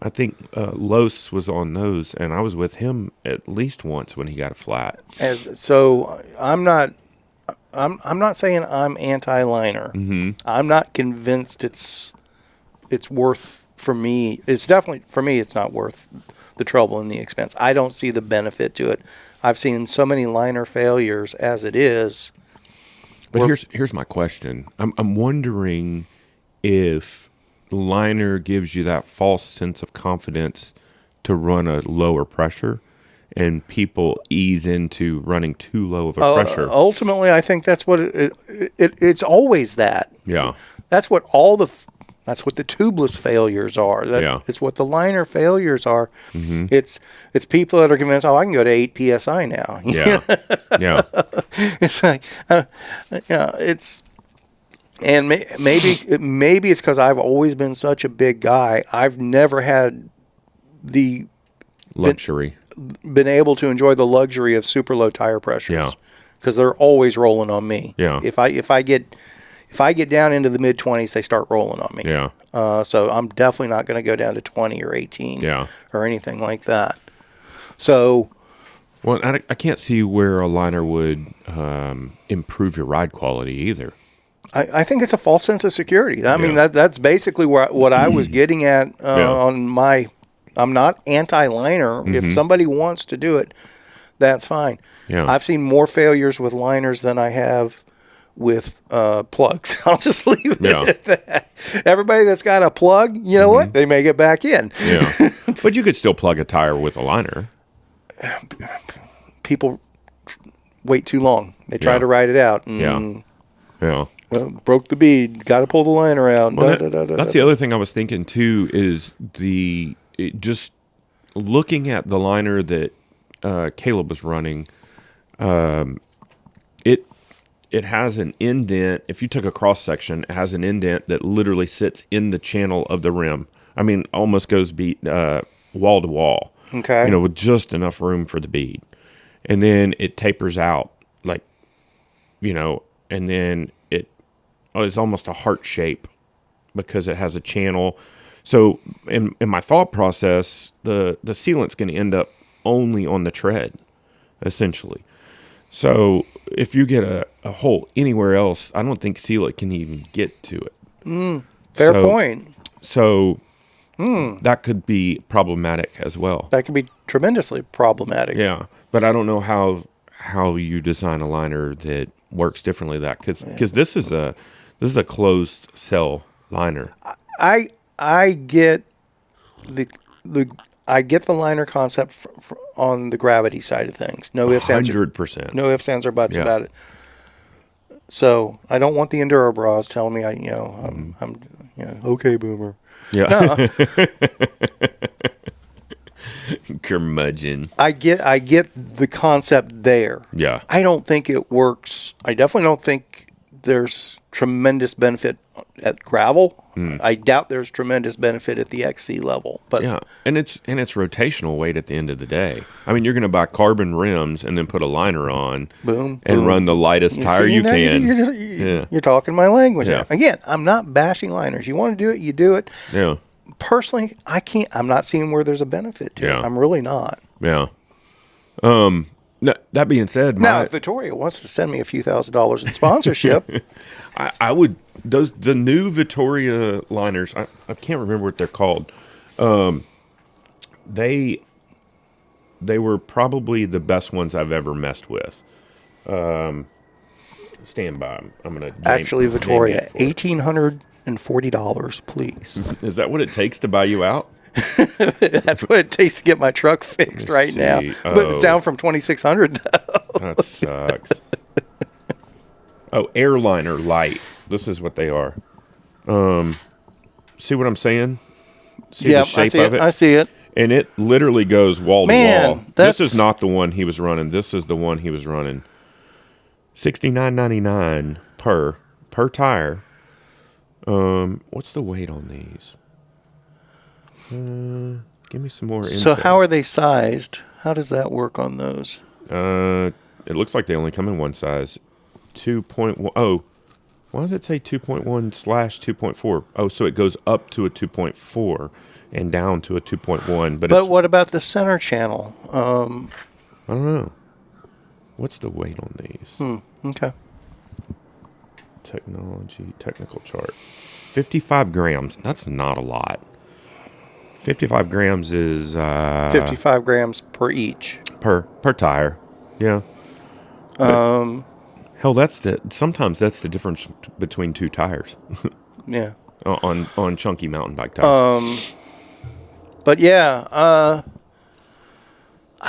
I think Los was on those, and I was with him at least once when he got a flat. I'm not saying I'm anti-liner. Mm-hmm. I'm not convinced it's worth for me. It's definitely for me. It's not worth the trouble and the expense. I don't see the benefit to it. I've seen so many liner failures as it is. But here's my question. I'm wondering if the liner gives you that false sense of confidence to run a lower pressure, and people ease into running too low of a pressure. Ultimately, I think that's what it's always that. Yeah. That's what that's what the tubeless failures are. It's what the liner failures are. Mm-hmm. It's people that are convinced, I can go to 8 psi now. Yeah. Yeah. It's like, it's, and maybe it's because I've always been such a big guy. I've never had the luxury. Been able to enjoy the luxury of super low tire pressures. Yeah. Because they're always rolling on me. Yeah. If I get down into the mid 20s, they start rolling on me. Yeah. So I'm definitely not going to go down to 20 or 18 or anything like that. So, well, I can't see where a liner would improve your ride quality either. I think it's a false sense of security. I mean, that's basically what I was getting at on my. I'm not anti-liner. Mm-hmm. If somebody wants to do it, that's fine. Yeah. I've seen more failures with liners than I have with plugs. I'll just leave it Yeah. at that. Everybody that's got a plug, you know what? They may get back in. Yeah. But you could still plug a tire with a liner. People wait too long. They try Yeah. to ride it out. Yeah. Broke the bead. Got to pull the liner out. Well, that's the other thing I was thinking too is just looking at the liner that Caleb was running. It has an indent. If you took a cross section, it has an indent that literally sits in the channel of the rim. I mean, almost goes wall to wall. Okay. With just enough room for the bead, and then it tapers out and then it's almost a heart shape because it has a channel. So in my thought process, the sealant's going to end up only on the tread, essentially. So if you get a hole anywhere else, I don't think sealant can even get to it. Fair point. So that could be problematic as well. That could be tremendously problematic. Yeah, but I don't know how you design a liner that works differently than that because this is a closed cell liner. I get the liner concept on the gravity side of things. No ifs, 100%. No ifs, ands, or buts about it. So I don't want the Enduro bras telling me I'm okay, boomer. Yeah. No. Curmudgeon. I get the concept there. Yeah. I don't think it works. I definitely don't think there's tremendous benefit at gravel. I doubt there's tremendous benefit at the XC level. But yeah, and it's rotational weight at the end of the day. I mean, you're going to buy carbon rims and then put a liner on, boom, run the lightest tire you can. You're talking my language. Yeah. Again, I'm not bashing liners. You want to do it, you do it. Yeah. Personally, I can't. I'm not seeing where there's a benefit to it. I'm really not. Yeah. That being said, now if Vittoria wants to send me a few $1,000s in sponsorship, I would. The new Vittoria liners. I can't remember what they're called. They were probably the best ones I've ever messed with. Stand by. I'm gonna actually Vittoria, $1,840, please. Is that what it takes to buy you out? That's what it takes to get my truck fixed right now. But it's down from $2,600 though. That sucks. Airliner light. This is what they are. See what I'm saying? See the shape of it? I see it. And it literally goes wall to wall. This is not the one he was running. This is the one he was running. $69.99 per tire. What's the weight on these? Give me some more info. So how are they sized? How does that work on those? It looks like they only come in one size. 2.1. Oh, why does it say 2.1/2.4? Oh, so it goes up to a 2.4 and down to a 2.1. But what about the center channel? I don't know. What's the weight on these? Okay. Technical chart. 55 grams. That's not a lot. 55 grams is 55 grams per each. Per tire. Yeah. Hell, sometimes that's the difference between two tires. Yeah. On chunky mountain bike tires. But yeah, I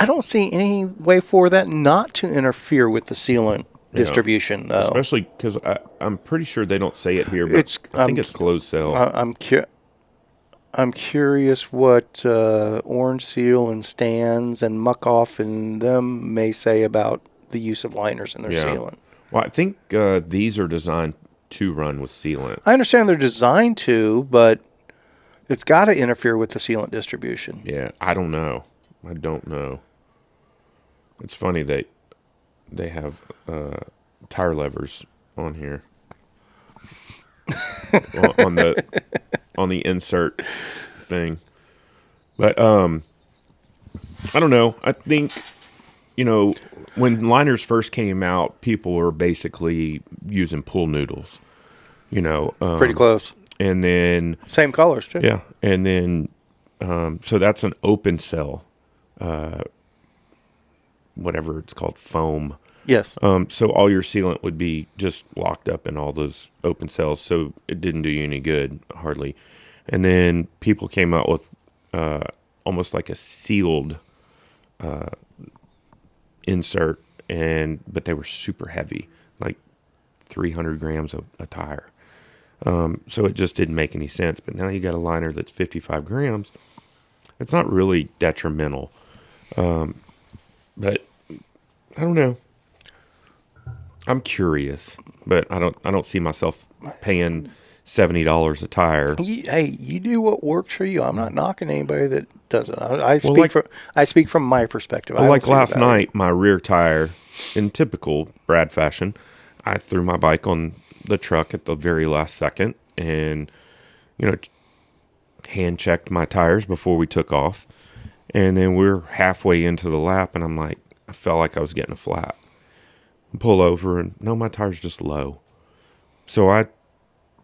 don't see any way for that not to interfere with the sealant distribution, though. Especially because I'm pretty sure they don't say it here, but I think it's closed cell. I'm curious what Orange Seal and Stans and Muck Off and them may say about the use of liners in their sealant. Well, I think these are designed to run with sealant. I understand they're designed to, but it's got to interfere with the sealant distribution. Yeah, I don't know. It's funny they have tire levers on here on the insert thing, but I don't know. I think when liners first came out, people were basically using pool noodles. Pretty close. And then same colors too. Yeah, and then so that's an open cell, whatever it's called, foam. Yes. So all your sealant would be just locked up in all those open cells, so it didn't do you any good, hardly. And then people came out with almost like a sealed insert, but they were super heavy, like 300 grams a tire. So it just didn't make any sense. But now you got a liner that's 55 grams. It's not really detrimental. But I don't know. I'm curious, but I don't see myself paying $70 a tire. You do what works for you. I'm not knocking anybody that doesn't. I speak from my perspective. Well, like last night, my rear tire, in typical Brad fashion, I threw my bike on the truck at the very last second, and hand checked my tires before we took off, and then we're halfway into the lap, and I'm like, I felt like I was getting a flat. Pull over, and no, my tire's just low. So I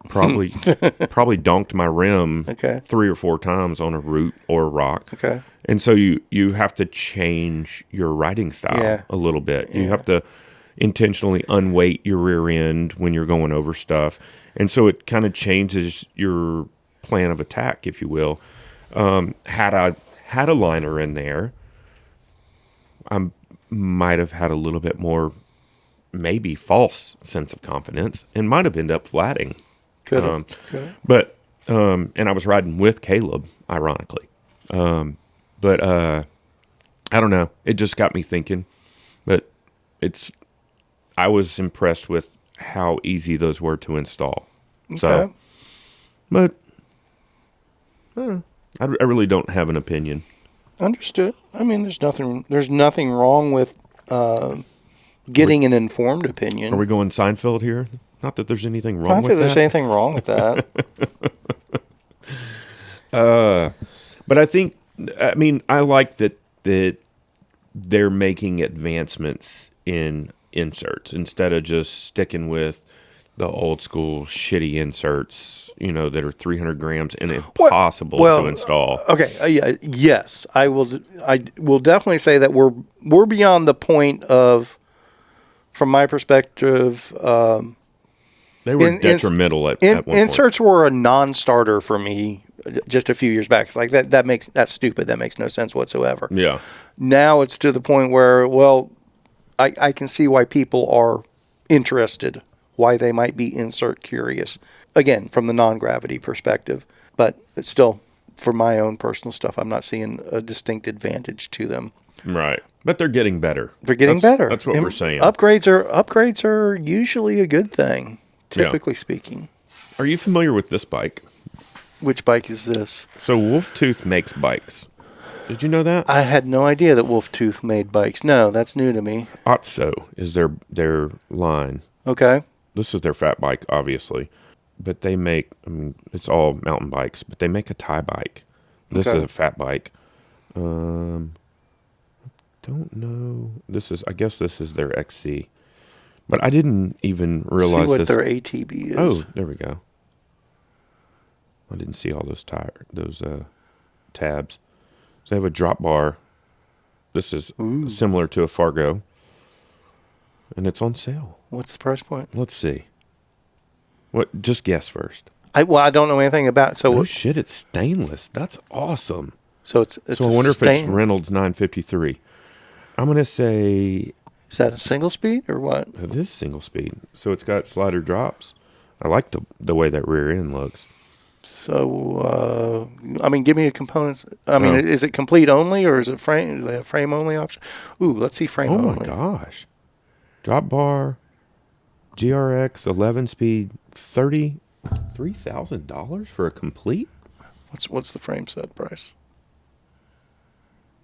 probably donked my rim 3 or 4 times on a root or a rock. Okay. And so you have to change your riding style a little bit. You have to intentionally unweight your rear end when you're going over stuff. And so it kind of changes your plan of attack, if you will. Had I had a liner in there, I might have had a little bit more, maybe false sense of confidence, and might have ended up flatting. Could have. But and I was riding with Caleb, ironically. But I don't know. It just got me thinking. But I was impressed with how easy those were to install. Okay. So, but I really don't have an opinion. Understood. I mean, there's nothing wrong with getting an informed opinion. Are we going Seinfeld here? Not that there's anything wrong with that. I don't think there's anything wrong with that. But I like that they're making advancements in inserts instead of just sticking with the old school shitty inserts, that are 300 grams and impossible to install. Okay. Yes, I will definitely say that we're beyond the point of, from my perspective, they were detrimental at one point. Inserts were a non-starter for me just a few years back. It's like that's stupid. That makes no sense whatsoever. Yeah. Now it's to the point where, I can see why people are interested, why they might be insert curious. Again, from the non-gravity perspective. But it's still, for my own personal stuff, I'm not seeing a distinct advantage to them. Right. But they're getting better. They're getting better. That's what we're saying. Upgrades are usually a good thing, typically speaking. Are you familiar with this bike? Which bike is this? So Wolf Tooth makes bikes. Did you know that? I had no idea that Wolf Tooth made bikes. No, that's new to me. Otso is their line. Okay. This is their fat bike, obviously. But they make, it's all mountain bikes, but they make a Thai bike. This is a fat bike. Don't know. I guess this is their XC. But I didn't even realize see what their ATB is. Oh, there we go. I didn't see all those tabs. So they have a drop bar. This is similar to a Fargo. And it's on sale. What's the price point? Let's see. What? Just guess first. I don't know anything about it. So oh shit! It's stainless. That's awesome. So it's. So I wonder if it's Reynolds 953. I'm gonna say. Is that a single speed or what? It is single speed. So it's got slider drops. I like the way that rear end looks. So give me a components. Is it complete only or is it frame? Do they have frame only option? Ooh, let's see frame only. Oh my gosh! Drop bar, GRX 11 speed, $33,000 for a complete. What's the frame set price?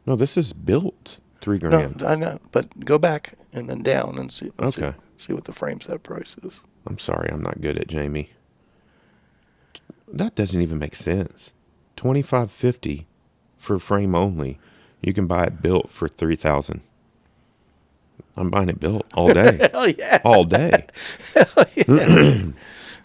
No, this is built $3,000. No, I know, but go back and then down and see. See what the frame set price is. I'm sorry, I'm not good at Jamie. That doesn't even make sense. $2,550 for frame only. You can buy it built for $3,000. I'm buying it built all day. Hell yeah. All day. Hell yeah.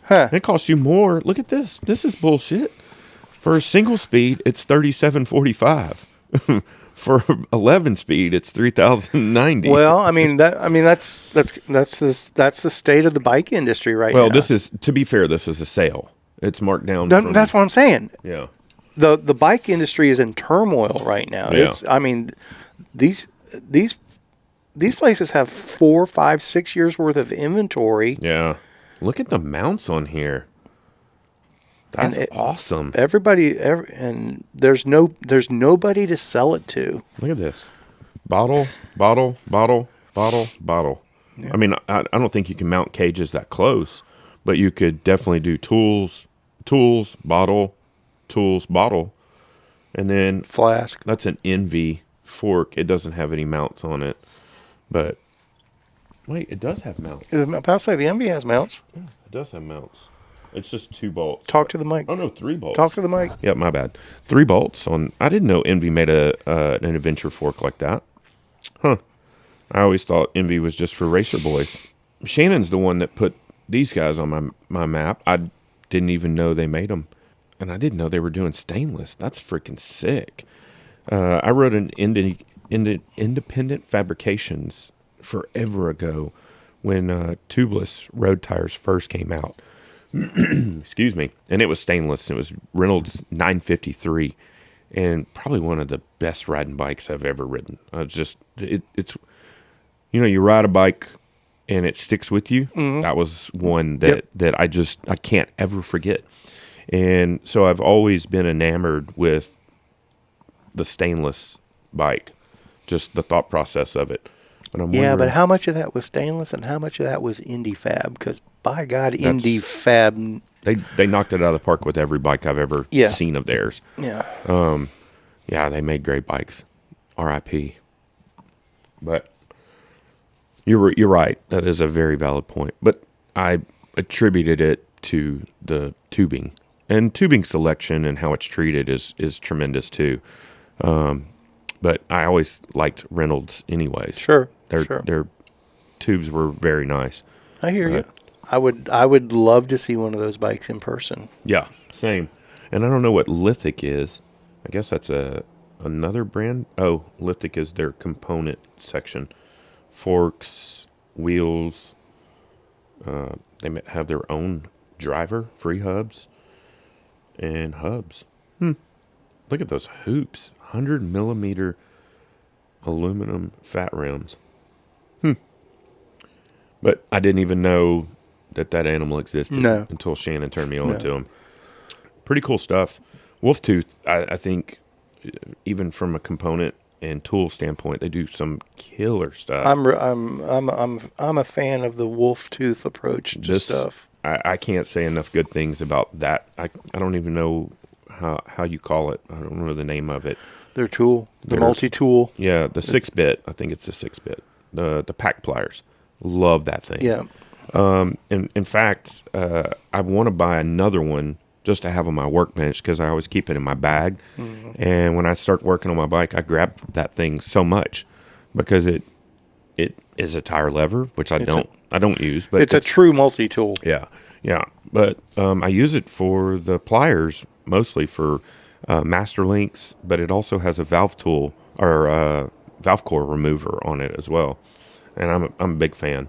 Huh. It costs you more. Look at this. This is bullshit. For a single speed, it's $37.45. For 11 speed, it's 3,090. Well, that's the state of the bike industry right now. Well, this is, to be fair, this is a sale. It's marked down. That's what I'm saying. Yeah. The bike industry is in turmoil right now. Yeah. These places have 4, 5, 6 years worth of inventory. Yeah. Look at the mounts on here. That's awesome. And there's nobody to sell it to. Look at this. Bottle. Yeah. I mean, I don't think you can mount cages that close, but you could definitely do tools, bottle, and then Flask. That's an Envy fork. It doesn't have any mounts on it, but wait, it does have mounts. I'm about to say the Envy has mounts. Yeah, it does have mounts. It's just 2 bolts. Talk to the mic. Oh no, 3 bolts. Talk to the mic. Yeah, my bad. 3 bolts on. I didn't know Envy made an adventure fork like that. Huh. I always thought Envy was just for racer boys. Shannon's the one that put these guys on my map. I didn't even know they made them. And I didn't know they were doing stainless. That's freaking sick. I wrote an independent fabrications forever ago when tubeless road tires first came out. Excuse me. And it was stainless. It was Reynolds 953. And probably one of the best riding bikes I've ever ridden. It's you ride a bike and it sticks with you. Mm-hmm. That was one that I can't ever forget. And so I've always been enamored with the stainless bike, just the thought process of it. But how much of that was stainless and how much of that was Indy Fab? Because by God, Indy Fab, they knocked it out of the park with every bike I've ever seen of theirs. Yeah. They made great bikes. R.I.P. But you're right. That is a very valid point. But I attributed it to the tubing. And tubing selection and how it's treated is tremendous too. But I always liked Reynolds anyways. Sure. Their tubes were very nice. I hear you. I would love to see one of those bikes in person. Yeah, same. And I don't know what Lithic is. I guess that's another brand. Oh, Lithic is their component section. Forks, wheels. They have their own driver, free hubs. And hubs. Look at those hoops. 100 millimeter aluminum fat rims. But I didn't even know that animal existed until Shannon turned me on to him. Pretty cool stuff. Wolf Tooth, I think, even from a component and tool standpoint, they do some killer stuff. I'm a fan of the Wolf Tooth approach to stuff. I can't say enough good things about that. I don't even know how you call it. I don't know the name of it. Their tool, the multi-tool. Yeah, the 6-bit. I think it's the 6-bit. The pack pliers. Love that thing. Yeah. In fact, I want to buy another one just to have on my workbench because I always keep it in my bag. Mm-hmm. And when I start working on my bike, I grab that thing so much because it is a tire lever, which I don't use. But it's a true multi-tool. Yeah. But I use it for the pliers, mostly for master links, but it also has a valve tool or valve core remover on it as well. And I'm a big fan.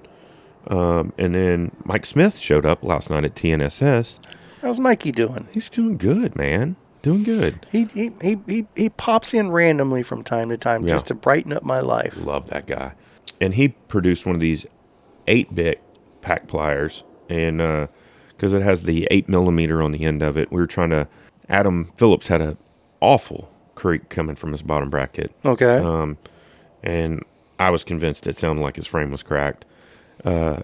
And then Mike Smith showed up last night at TNSS. How's Mikey doing? He's doing good, man. Doing good. He pops in randomly from time to time just to brighten up my life. Love that guy. And he produced one of these 8-bit pack pliers, and because it has the 8 millimeter on the end of it, we were trying to. Adam Phillips had an awful creak coming from his bottom bracket. Okay. And I was convinced it sounded like his frame was cracked. I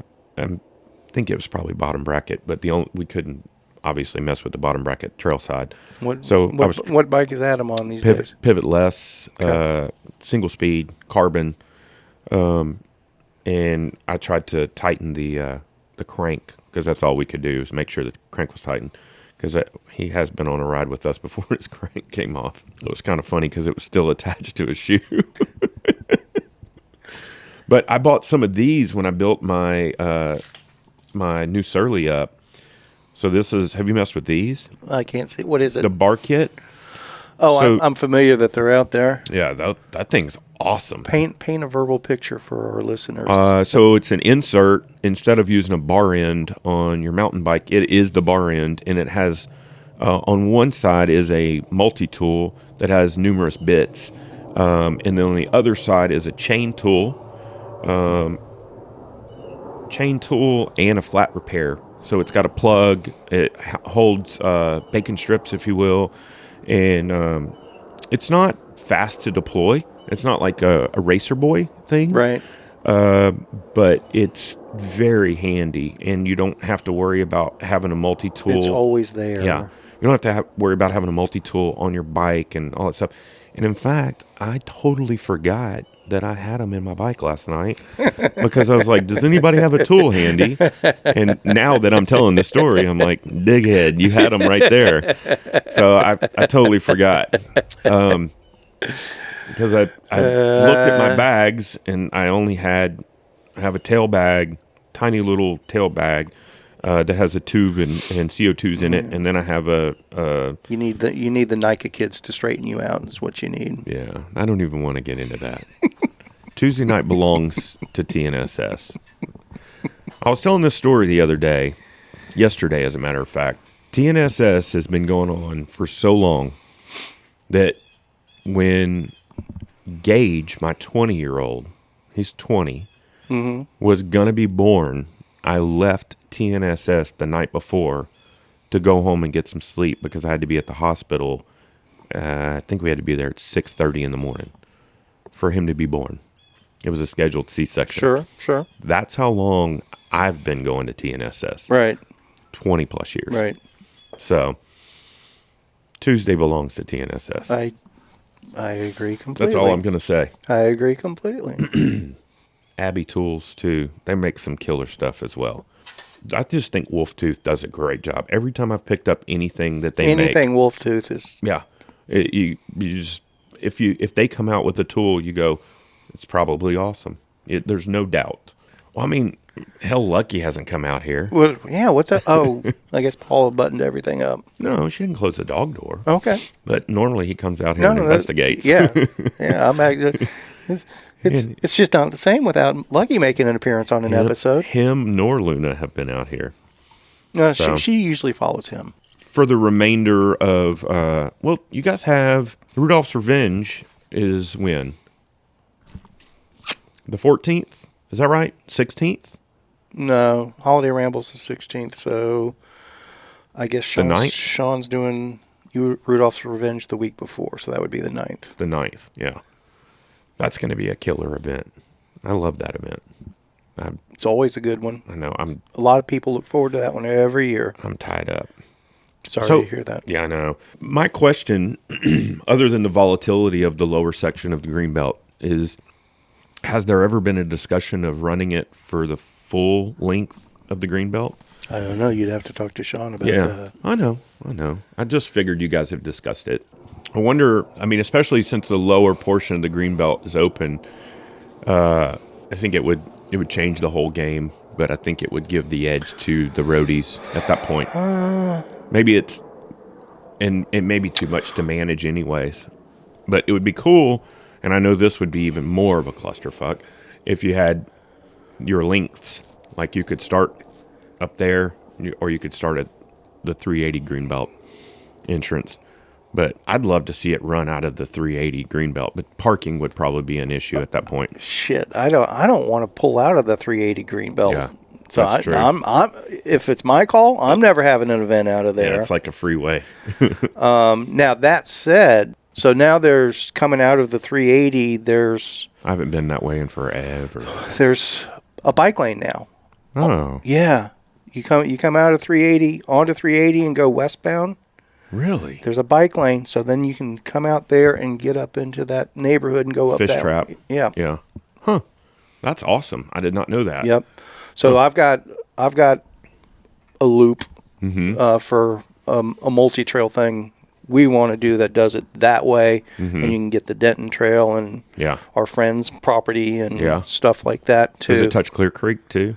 think it was probably bottom bracket, but we couldn't obviously mess with the bottom bracket trail side. What bike is Adam on these days? Pivot less, single speed, carbon, and I tried to tighten the crank because that's all we could do is make sure the crank was tightened. Because he has been on a ride with us before his crank came off. It was kind of funny because it was still attached to his shoe. But I bought some of these when I built my my new Surly up. So this is, have you messed with these? I can't see. What is it? The bar kit. Oh, So- I'm familiar that they're out there. Yeah, that thing's awesome. Paint a verbal picture for our listeners. So it's an insert. Instead of using a bar end on your mountain bike, it is the bar end, and it has on one side is a multi-tool that has numerous bits, and then on the other side is a chain tool and a flat repair. So it's got a plug. It holds bacon strips, if you will, and it's not fast to deploy. It's not like a Racer Boy thing, right. but it's very handy, and you don't have to worry about having a multi-tool. It's always there. Yeah, you don't have to worry about having a multi-tool on your bike and all that stuff. And in fact, I totally forgot that I had them in my bike last night because I was like, does anybody have a tool handy? And now that I'm telling the story, I'm like, dighead, you had them right there. So I totally forgot. Because I looked at my bags, and I have a tail bag, tiny little tail bag that has a tube and CO2s in it, and then I have a You need the Nike kids to straighten you out. Is what you need. yeah. I don't even want to get into that. Tuesday night belongs to TNSS. I was telling this story the other day, yesterday, as a matter of fact. TNSS has been going on for so long that when Gage, my 20-year-old, he's 20, was going to be born, I left TNSS the night before to go home and get some sleep because I had to be at the hospital. I think we had to be there at 6:30 in the morning for him to be born. It was a scheduled C-section. Sure. That's how long I've been going to TNSS. Right. 20 plus years. Right. So Tuesday belongs to TNSS. I agree completely. That's all I'm going to say. I agree completely. Abbey Tools, too. They make some killer stuff as well. I just think Wolf Tooth does a great job. Every time I've picked up anything that they make. Anything Wolf Tooth is. Yeah. You just, if they come out with a tool, you go, it's probably awesome. There's no doubt. Well, I mean, hell, Lucky hasn't come out here. Well, yeah, what's that? Oh, I guess Paula buttoned everything up. No, she didn't close the dog door. Okay. But normally he comes out here and investigates. Yeah. It's just not the same without Lucky making an appearance on an episode. Him nor Luna have been out here. No, So- she usually follows him. For the remainder of, you guys have Rudolph's Revenge is when? The 14th? Is that right? 16th? No, Holiday Ramble's the 16th, so I guess The 9th? Sean's doing Rudolph's Revenge the week before, so that would be the 9th. The 9th, yeah. That's going to be a killer event. I love that event. It's always a good one. I know. A lot of people look forward to that one every year. I'm tied up. Sorry So- to hear that. Yeah, I know. My question, other than the volatility of the lower section of the Greenbelt, is has there ever been a discussion of running it for the full length of the Greenbelt? I don't know. You'd have to talk to Sean about Yeah, that. I know. I just figured you guys have discussed it. I wonder, I mean, especially since the lower portion of the Greenbelt is open, I think it would change the whole game, but I think it would give the edge to the roadies at that point. Maybe it may be too much to manage anyways, but it would be cool, and I know this would be even more of a clusterfuck, if you had your lengths, like you could start up there, or you could start at the 380 Greenbelt entrance. But I'd love to see it run out of the 380 Greenbelt, but parking would probably be an issue at that point. Shit, I don't want to pull out of the 380 Greenbelt. Yeah, So that's true. I'm if it's my call, I'm never having an event out of there. Yeah, it's like a freeway. Now that said, so now there's coming out of the 380. There's I haven't been that way in forever. a bike lane now. Oh, Yeah, you come out of 380 onto 380 and go westbound. really? There's a bike lane, so then you can come out there and get up into that neighborhood and go up Fish that trap. way. Yeah. Yeah. Huh. That's awesome. I did not know that. Yep. So I've got a loop Mm-hmm. for a multi-trail thing we want to do that does it that way, and you can get the Denton Trail and Yeah. our friends' property and Yeah. stuff like that too. Does it touch Clear Creek too?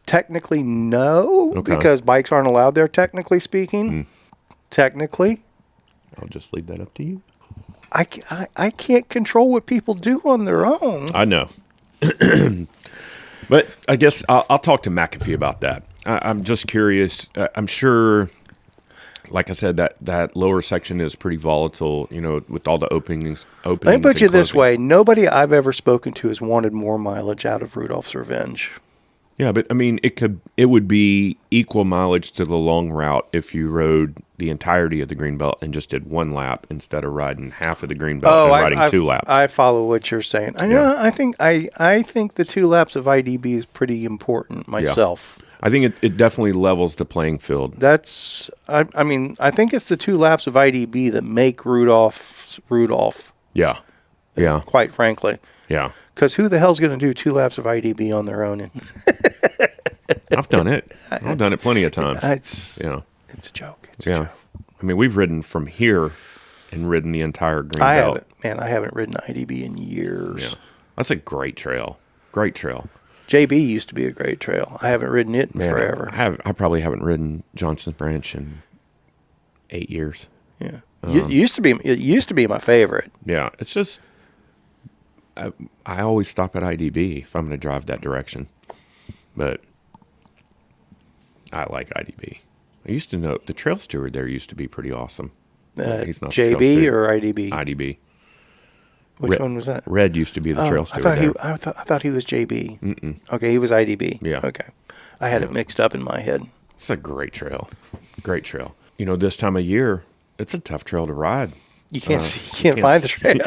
Technically, no, Okay. because bikes aren't allowed there. Technically speaking, technically, I'll just leave that up to you. I can't control what people do on their own. I know. But I guess I'll talk to McAfee about that. I'm just curious. I'm sure, like I said, that lower section is pretty volatile, with all the openings. Let me put you this way. Nobody I've ever spoken to has wanted more mileage out of Rudolph's Revenge. Yeah, but I mean, it would be equal mileage to the long route if you rode the entirety of the Greenbelt and just did one lap instead of riding half of the Greenbelt and riding 2 laps. I follow what you're saying. I know. Yeah. I think the 2 laps of IDB is pretty important myself. Yeah. I think it definitely levels the playing field. I mean, I think it's the 2 laps of IDB that make Rudolph. Yeah. Yeah. Quite frankly. Yeah. Because who the hell's going to do 2 laps of IDB on their own? I've done it. I've done it plenty of times. It's a joke. It's a joke. I mean, we've ridden from here and ridden the entire Greenbelt. I haven't ridden IDB in years. Yeah. That's a great trail. Great trail. JB used to be a great trail. I haven't ridden it in forever. I probably haven't ridden Johnson's Branch in 8 years. Yeah. It used to be my favorite. Yeah. It's just I always stop at IDB if I'm going to drive that direction. But I like IDB. I used to know the trail steward there used to be pretty awesome. He's not JB or IDB? IDB. Which one was that? Red used to be the trail steward I thought he was JB. Mm-mm. Okay, he was IDB. Yeah. Okay. I had it mixed up in my head. It's a great trail. Great trail. This time of year, it's a tough trail to ride. You can't find the trail.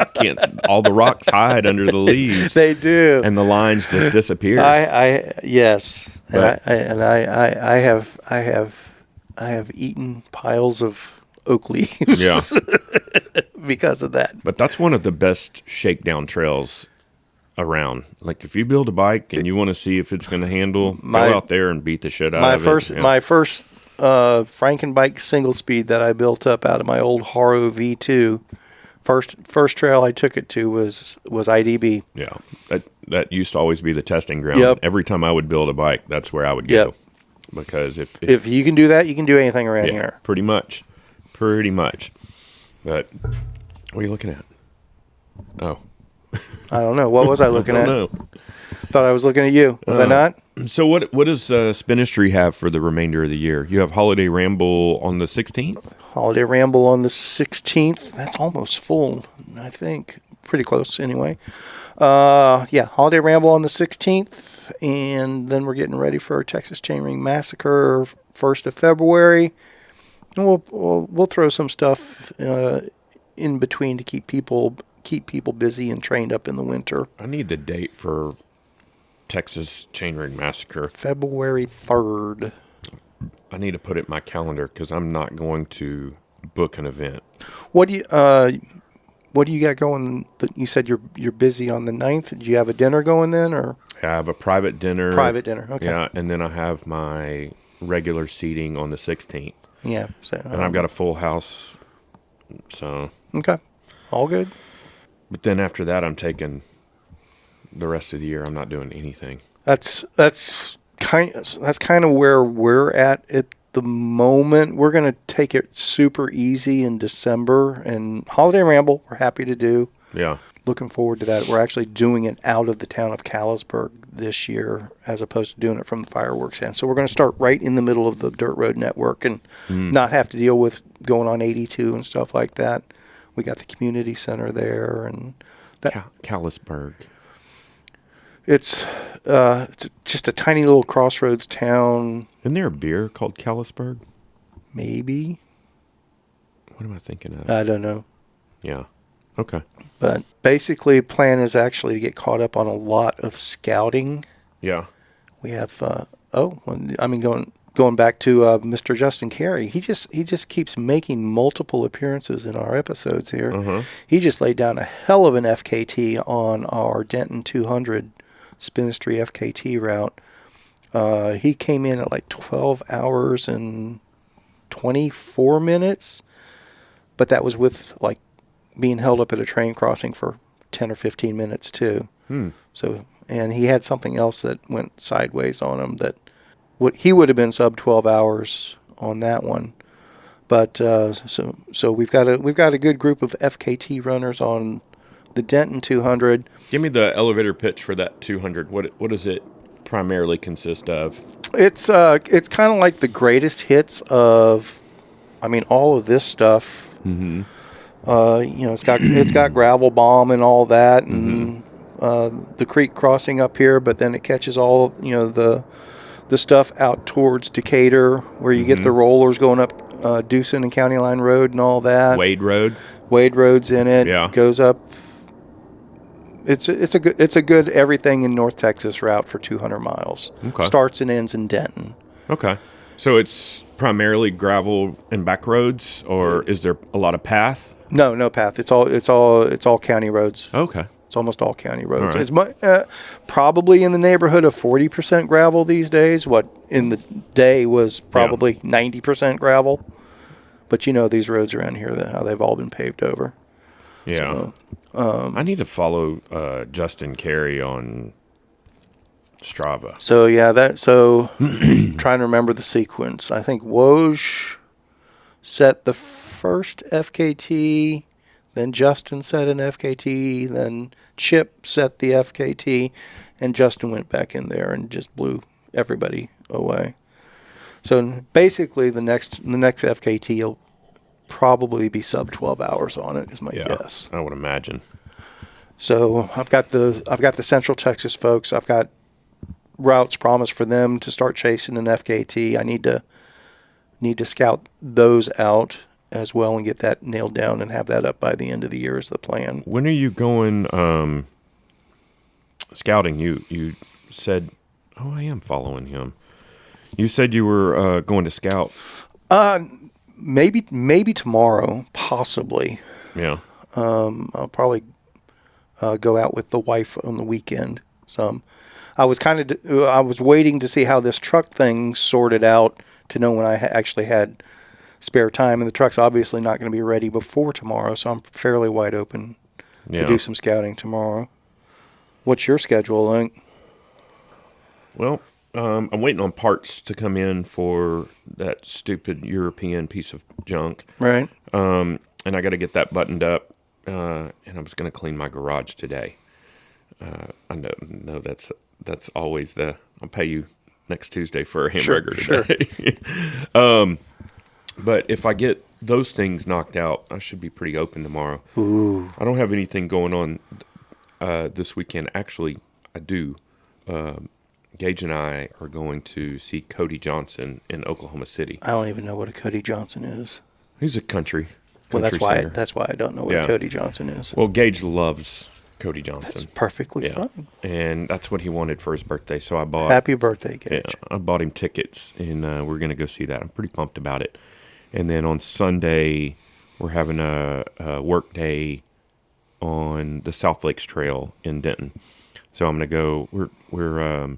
All the rocks hide under the leaves. They do, and the lines just disappear. Yes, but, I have eaten piles of oak leaves. Yeah, because of that. But that's one of the best shakedown trails around. Like if you build a bike and you want to see if it's going to handle, go out there and beat the shit out of it. My first Frankenbike single speed that I built up out of my old Haro V2. First trail I took it to was IDB. Yeah, that used to always be the testing ground. Yep. Every time I would build a bike, that's where I would go. Yep. Because if you can do that, you can do anything around here. Pretty much. But what are you looking at? Oh, I don't know. What was I looking at? I don't know. Thought I was looking at you. Was I not? So what does Spinistry have for the remainder of the year? You have Holiday Ramble on the 16th? Holiday Ramble on the 16th. That's almost full, I think. Pretty close, anyway. Holiday Ramble on the 16th, and then we're getting ready for our Texas Chainring Massacre 1st of February. And we'll throw some stuff in between to keep people busy and trained up in the winter. I need the date for Texas Chainring Massacre. February 3rd. I need to put it in my calendar because I'm not going to book an event. What do you got going? You said you're busy on the 9th. Do you have a dinner going then, or? I have a private dinner. Private dinner, okay. Yeah, and then I have my regular seating on the 16th. Yeah. So, and I've got a full house, so. Okay. All good. But then after that, I'm taking the rest of the year. I'm not doing anything. That's kind of where we're at the moment. We're going to take it super easy in December, and Holiday Ramble we're happy to do. Yeah. Looking forward to that. We're actually doing it out of the town of Callisburg this year as opposed to doing it from the fireworks end. So we're going to start right in the middle of the dirt road network and not have to deal with going on 82 and stuff like that. We got the community center there, and that Callisburg. It's just a tiny little crossroads town. Isn't there a beer called Callisburg? Maybe. What am I thinking of? I don't know. Yeah. Okay. But basically, plan is actually to get caught up on a lot of scouting. Yeah. We have going back to Mr. Justin Carey. He just keeps making multiple appearances in our episodes here. Uh-huh. He just laid down a hell of an FKT on our Denton 200 Spinistry FKT route. He came in at like 12 hours and 24 minutes, but that was with like being held up at a train crossing for 10 or 15 minutes too. So, and he had something else that went sideways on him that he would have been sub 12 hours on that one. But so we've got a good group of FKT runners on the Denton 200. Give me the elevator pitch for that 200. What does it primarily consist of? It's kind of like the greatest hits of, I mean, all of this stuff. Mm-hmm. It's got gravel bomb and all that, and Mm-hmm. the creek crossing up here. But then it catches all the stuff out towards Decatur, where you get the rollers going up Dewson and County Line Road and all that. Wade Road. Wade Road's in it. Yeah. Goes up. It's a good everything in North Texas route for 200 miles. Okay. Starts and ends in Denton. Okay. So it's primarily gravel and back roads, or is there a lot of path? No path. It's all county roads. Okay. It's almost all county roads. All right. As much, probably in the neighborhood of 40% gravel these days. What in the day was probably 90% gravel. But these roads around here, how they've all been paved over. Yeah. So, I need to follow Justin Carey on Strava. So trying to remember the sequence. I think Woj set the first FKT, then Justin set an FKT, then Chip set the FKT, and Justin went back in there and just blew everybody away. So basically, the next FKT will probably be sub 12 hours on it, is my guess. I would imagine. So I've got the Central Texas folks. I've got routes promised for them to start chasing an FKT. I need to scout those out as well and get that nailed down and have that up by the end of the year is the plan. When are you going scouting? You said, I am following him. You said you were going to scout. Maybe tomorrow, possibly. Yeah. I'll probably go out with the wife on the weekend. I was waiting to see how this truck thing sorted out to know when I actually had spare time, and the truck's obviously not going to be ready before tomorrow, so I'm fairly wide open to do some scouting tomorrow. What's your schedule like? Well, I'm waiting on parts to come in for that stupid European piece of junk. Right. And I got to get that buttoned up. And I was going to clean my garage today. I know that's always I'll pay you next Tuesday for a hamburger today. Sure. But if I get those things knocked out, I should be pretty open tomorrow. Ooh. I don't have anything going on this weekend. Actually, I do. Gage and I are going to see Cody Johnson in Oklahoma City. I don't even know what a Cody Johnson is. He's a country Well, that's singer. why I don't know what a Cody Johnson is. Well, Gage loves Cody Johnson. That's perfectly fine. And that's what he wanted for his birthday. So I bought. Happy birthday, Gage. Yeah, I bought him tickets, and we're going to go see that. I'm pretty pumped about it. And then on Sunday, we're having a work day on the South Lakes Trail in Denton. So I'm going to go. We're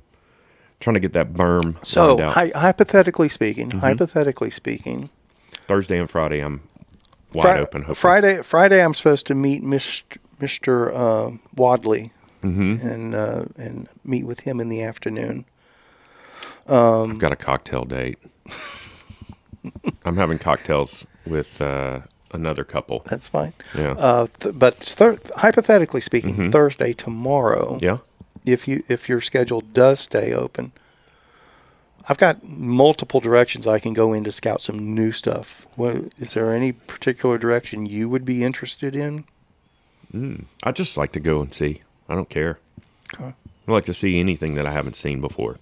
trying to get that berm lined out. Hypothetically speaking, Thursday and Friday, I'm wide open. Hopefully. Friday, I'm supposed to meet Mr. Wadley and meet with him in the afternoon. I've got a cocktail date. I'm having cocktails with another couple. That's fine. Yeah. But hypothetically speaking, Thursday tomorrow. Yeah. If your schedule does stay open, I've got multiple directions I can go in to scout some new stuff. Is there any particular direction you would be interested in? I just like to go and see. I don't care. Okay. I like to see anything that I haven't seen before.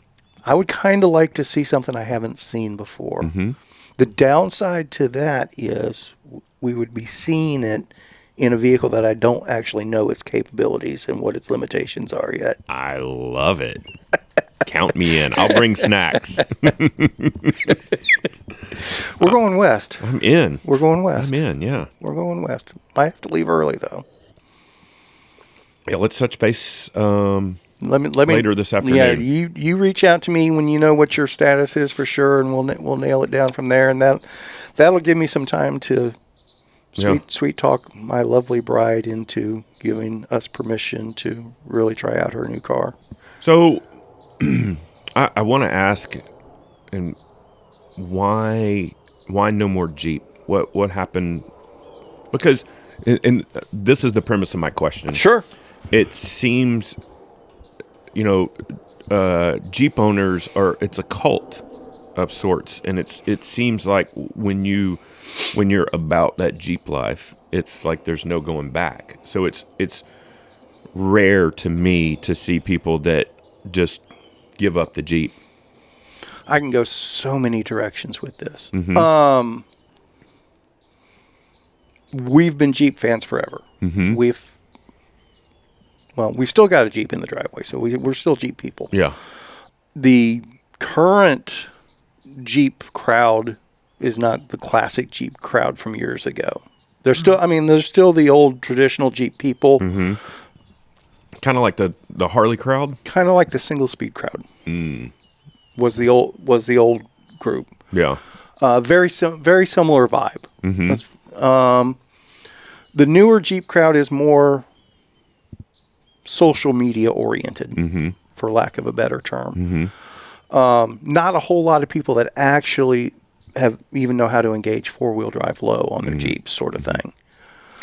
I would kind of like to see something I haven't seen before. Mm-hmm. The downside to that is we would be seeing it in a vehicle that I don't actually know its capabilities and what its limitations are yet. I love it. Count me in. I'll bring snacks. We're going west. I'm in. We're going west. I'm in, yeah. We're going west. Might have to leave early, though. Yeah, let's touch base let me later this afternoon. Yeah, you reach out to me when you know what your status is for sure, and we'll nail it down from there. And that'll give me some time to sweet talk my lovely bride into giving us permission to really try out her new car. So I want to ask, and why no more Jeep What happened? Because, and this is the premise of my question. Sure. It seems, Jeep owners it's a cult of sorts, and it seems like when you're about that Jeep life, it's like there's no going back. So it's rare to me to see people that just give up the Jeep. I can go so many directions with this. Mm-hmm. We've been Jeep fans forever. Mm-hmm. We've still got a Jeep in the driveway, so we're still Jeep people. Yeah. The current Jeep crowd is not the classic Jeep crowd from years ago. There's still the old traditional Jeep people. Mm-hmm. Kind of like the Harley crowd. Kind of like the single speed crowd. Was the old group. Yeah. Very similar vibe. Mm-hmm. The newer Jeep crowd is more social media oriented, mm-hmm. for lack of a better term. Mm-hmm. Not a whole lot of people that actually even know how to engage 4-wheel drive low on their mm-hmm. Jeeps, sort of thing.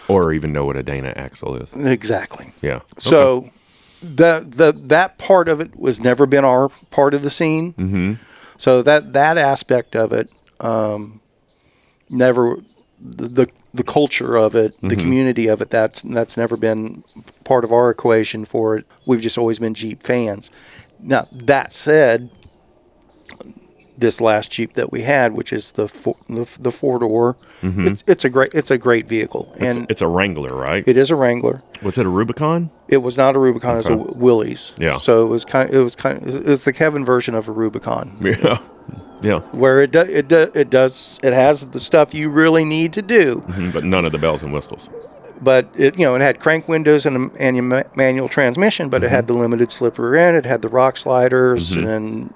Or even know what a Dana axle is. Exactly. Yeah. So that part of it was never been our part of the scene. Mm-hmm. So that aspect of it, never the culture of it, the mm-hmm. community of it. That's never been part of our equation for it. We've just always been Jeep fans. Now that said, this last Jeep that we had, which is the 4-door, mm-hmm. it's a great vehicle, and it's a Wrangler, right? it is a Wrangler. Was it a Rubicon? It was not a Rubicon; Okay. it was a Willys. Yeah. So it was the Kevin version of a Rubicon. Yeah. Yeah. Where it has the stuff you really need to do, Mm-hmm. But none of the bells and whistles. but it had crank windows and a manual transmission, but mm-hmm. it had the limited slip rear end, it had the rock sliders mm-hmm. and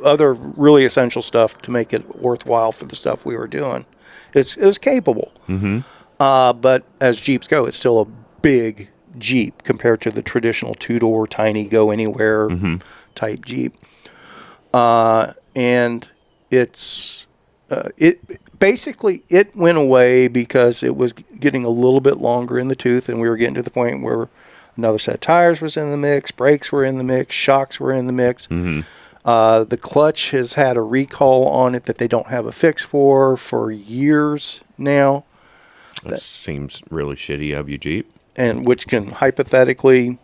other really essential stuff to make it worthwhile for the stuff we were doing. It was capable, Mm-hmm. but as Jeeps go, it's still a big Jeep compared to the traditional 2-door, tiny, go anywhere Mm-hmm. type Jeep. And it basically went away because it was getting a little bit longer in the tooth, and we were getting to the point where another set of tires was in the mix, brakes were in the mix, shocks were in the mix. Mm-hmm. The clutch has had a recall on it that they don't have a fix for years now. That seems really shitty of you, Jeep. And which can hypothetically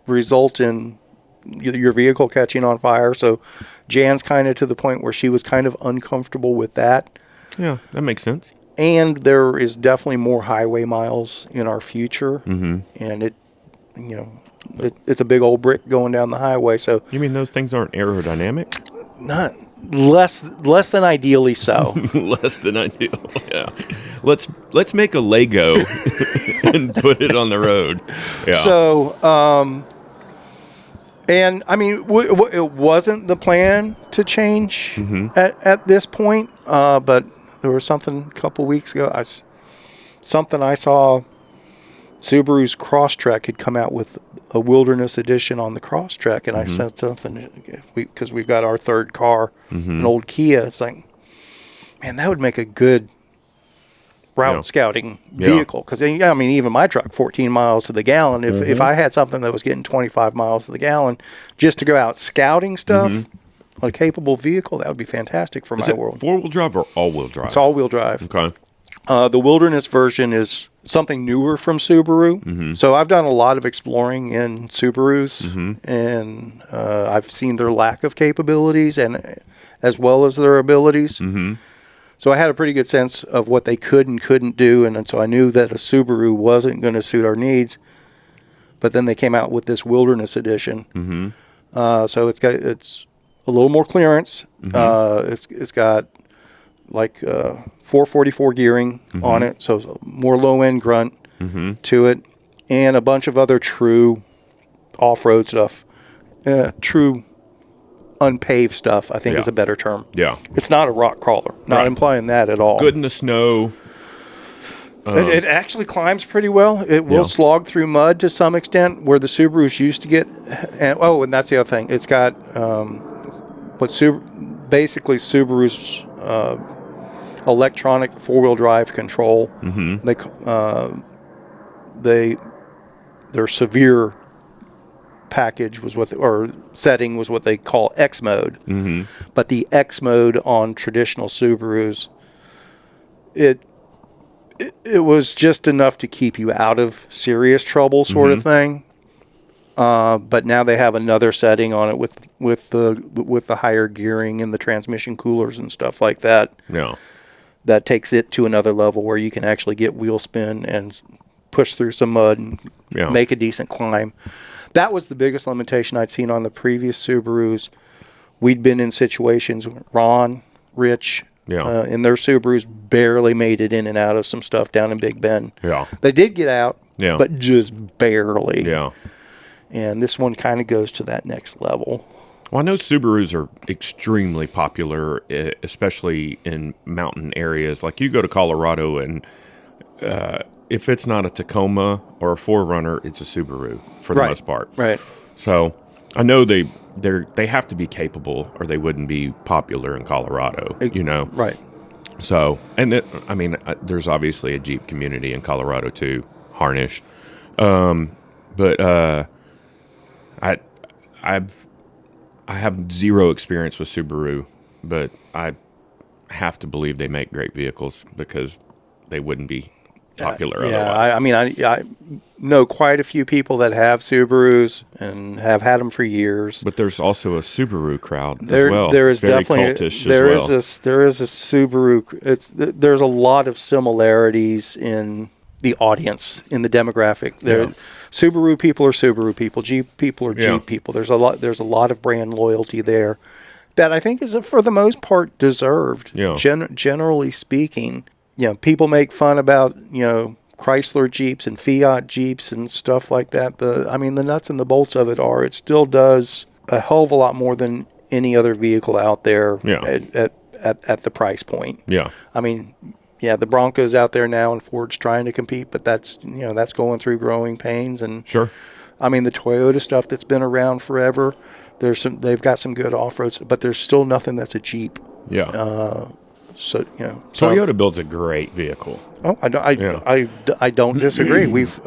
result in your vehicle catching on fire. So Jan's kind of to the point where she was kind of uncomfortable with that. Yeah, that makes sense. And there is definitely more highway miles in our future. Mm-hmm. And it's a big old brick going down the highway. So You mean those things aren't aerodynamic? not less than ideally so. Less than ideal. Yeah. Let's make a Lego and put it on the road. Yeah. So, and I mean, it wasn't the plan to change mm-hmm. at this point, but there was something a couple weeks ago. I saw Subaru's Crosstrek had come out with a Wilderness Edition on the Crosstrek, and mm-hmm. I said something because we've got our third car, mm-hmm. an old Kia. It's like, man, that would make a good route scouting vehicle, because I mean, even my truck, 14 miles to the gallon. If I had something that was getting 25 miles to the gallon just to go out scouting stuff, mm-hmm. on a capable vehicle, that would be fantastic for my world. 4-wheel drive or all-wheel drive? It's all-wheel drive. Okay. The Wilderness version is something newer from Subaru. Mm-hmm. So I've done a lot of exploring in Subarus, mm-hmm. and I've seen their lack of capabilities and as well as their abilities. Mm-hmm. So I had a pretty good sense of what they could and couldn't do, and so I knew that a Subaru wasn't going to suit our needs. But then they came out with this Wilderness Edition. Mm-hmm. So it's a little more clearance. Mm-hmm. It's got like 444 gearing mm-hmm. on it, so more low end grunt mm-hmm. to it, and a bunch of other true off-road stuff. True unpaved stuff, I think, is a better term. Yeah. It's not a rock crawler. Not implying that at all. Good in the snow. It actually climbs pretty well. It will slog through mud to some extent, where the Subarus used to get. And that's the other thing. It's got basically Subaru's electronic 4-wheel drive control. Mm-hmm. Their severe package was or setting was what they call X mode. Mm-hmm. But the X mode on traditional Subarus, it was just enough to keep you out of serious trouble, sort of thing. But now they have another setting on it with the higher gearing and the transmission coolers and stuff like that. Yeah. That takes it to another level where you can actually get wheel spin and push through some mud and make a decent climb. That was the biggest limitation I'd seen on the previous Subarus. We'd been in situations, Ron, Rich, in their Subarus barely made it in and out of some stuff down in Big Bend. Yeah. They did get out, but just barely. Yeah. And this one kind of goes to that next level. Well, I know Subarus are extremely popular, especially in mountain areas. Like you go to Colorado, and if it's not a Tacoma or a 4Runner, it's a Subaru for the most part. Right. So I know they have to be capable, or they wouldn't be popular in Colorado. Right. So, and there's obviously a Jeep community in Colorado too, Harnish. But I have zero experience with Subaru, but I have to believe they make great vehicles because they wouldn't be popular otherwise. I know quite a few people that have Subarus and have had them for years. But there's also a Subaru crowd as well. There is very definitely cultish there as well. there is a Subaru. There's a lot of similarities in the audience, in the demographic. Subaru people are Subaru people. Jeep people are Jeep people. There's a lot of brand loyalty there that I think is for the most part deserved. Generally speaking, people make fun about Chrysler Jeeps and Fiat Jeeps and stuff like that. The nuts and the bolts of it are it still does a hell of a lot more than any other vehicle out there at the price point. Yeah. The Bronco's out there now and Ford's trying to compete, but that's going through growing pains. And sure. The Toyota stuff that's been around forever, they've got some good off-roads, but there's still nothing that's a Jeep. Yeah. Toyota builds a great vehicle. Oh, I don't disagree. We've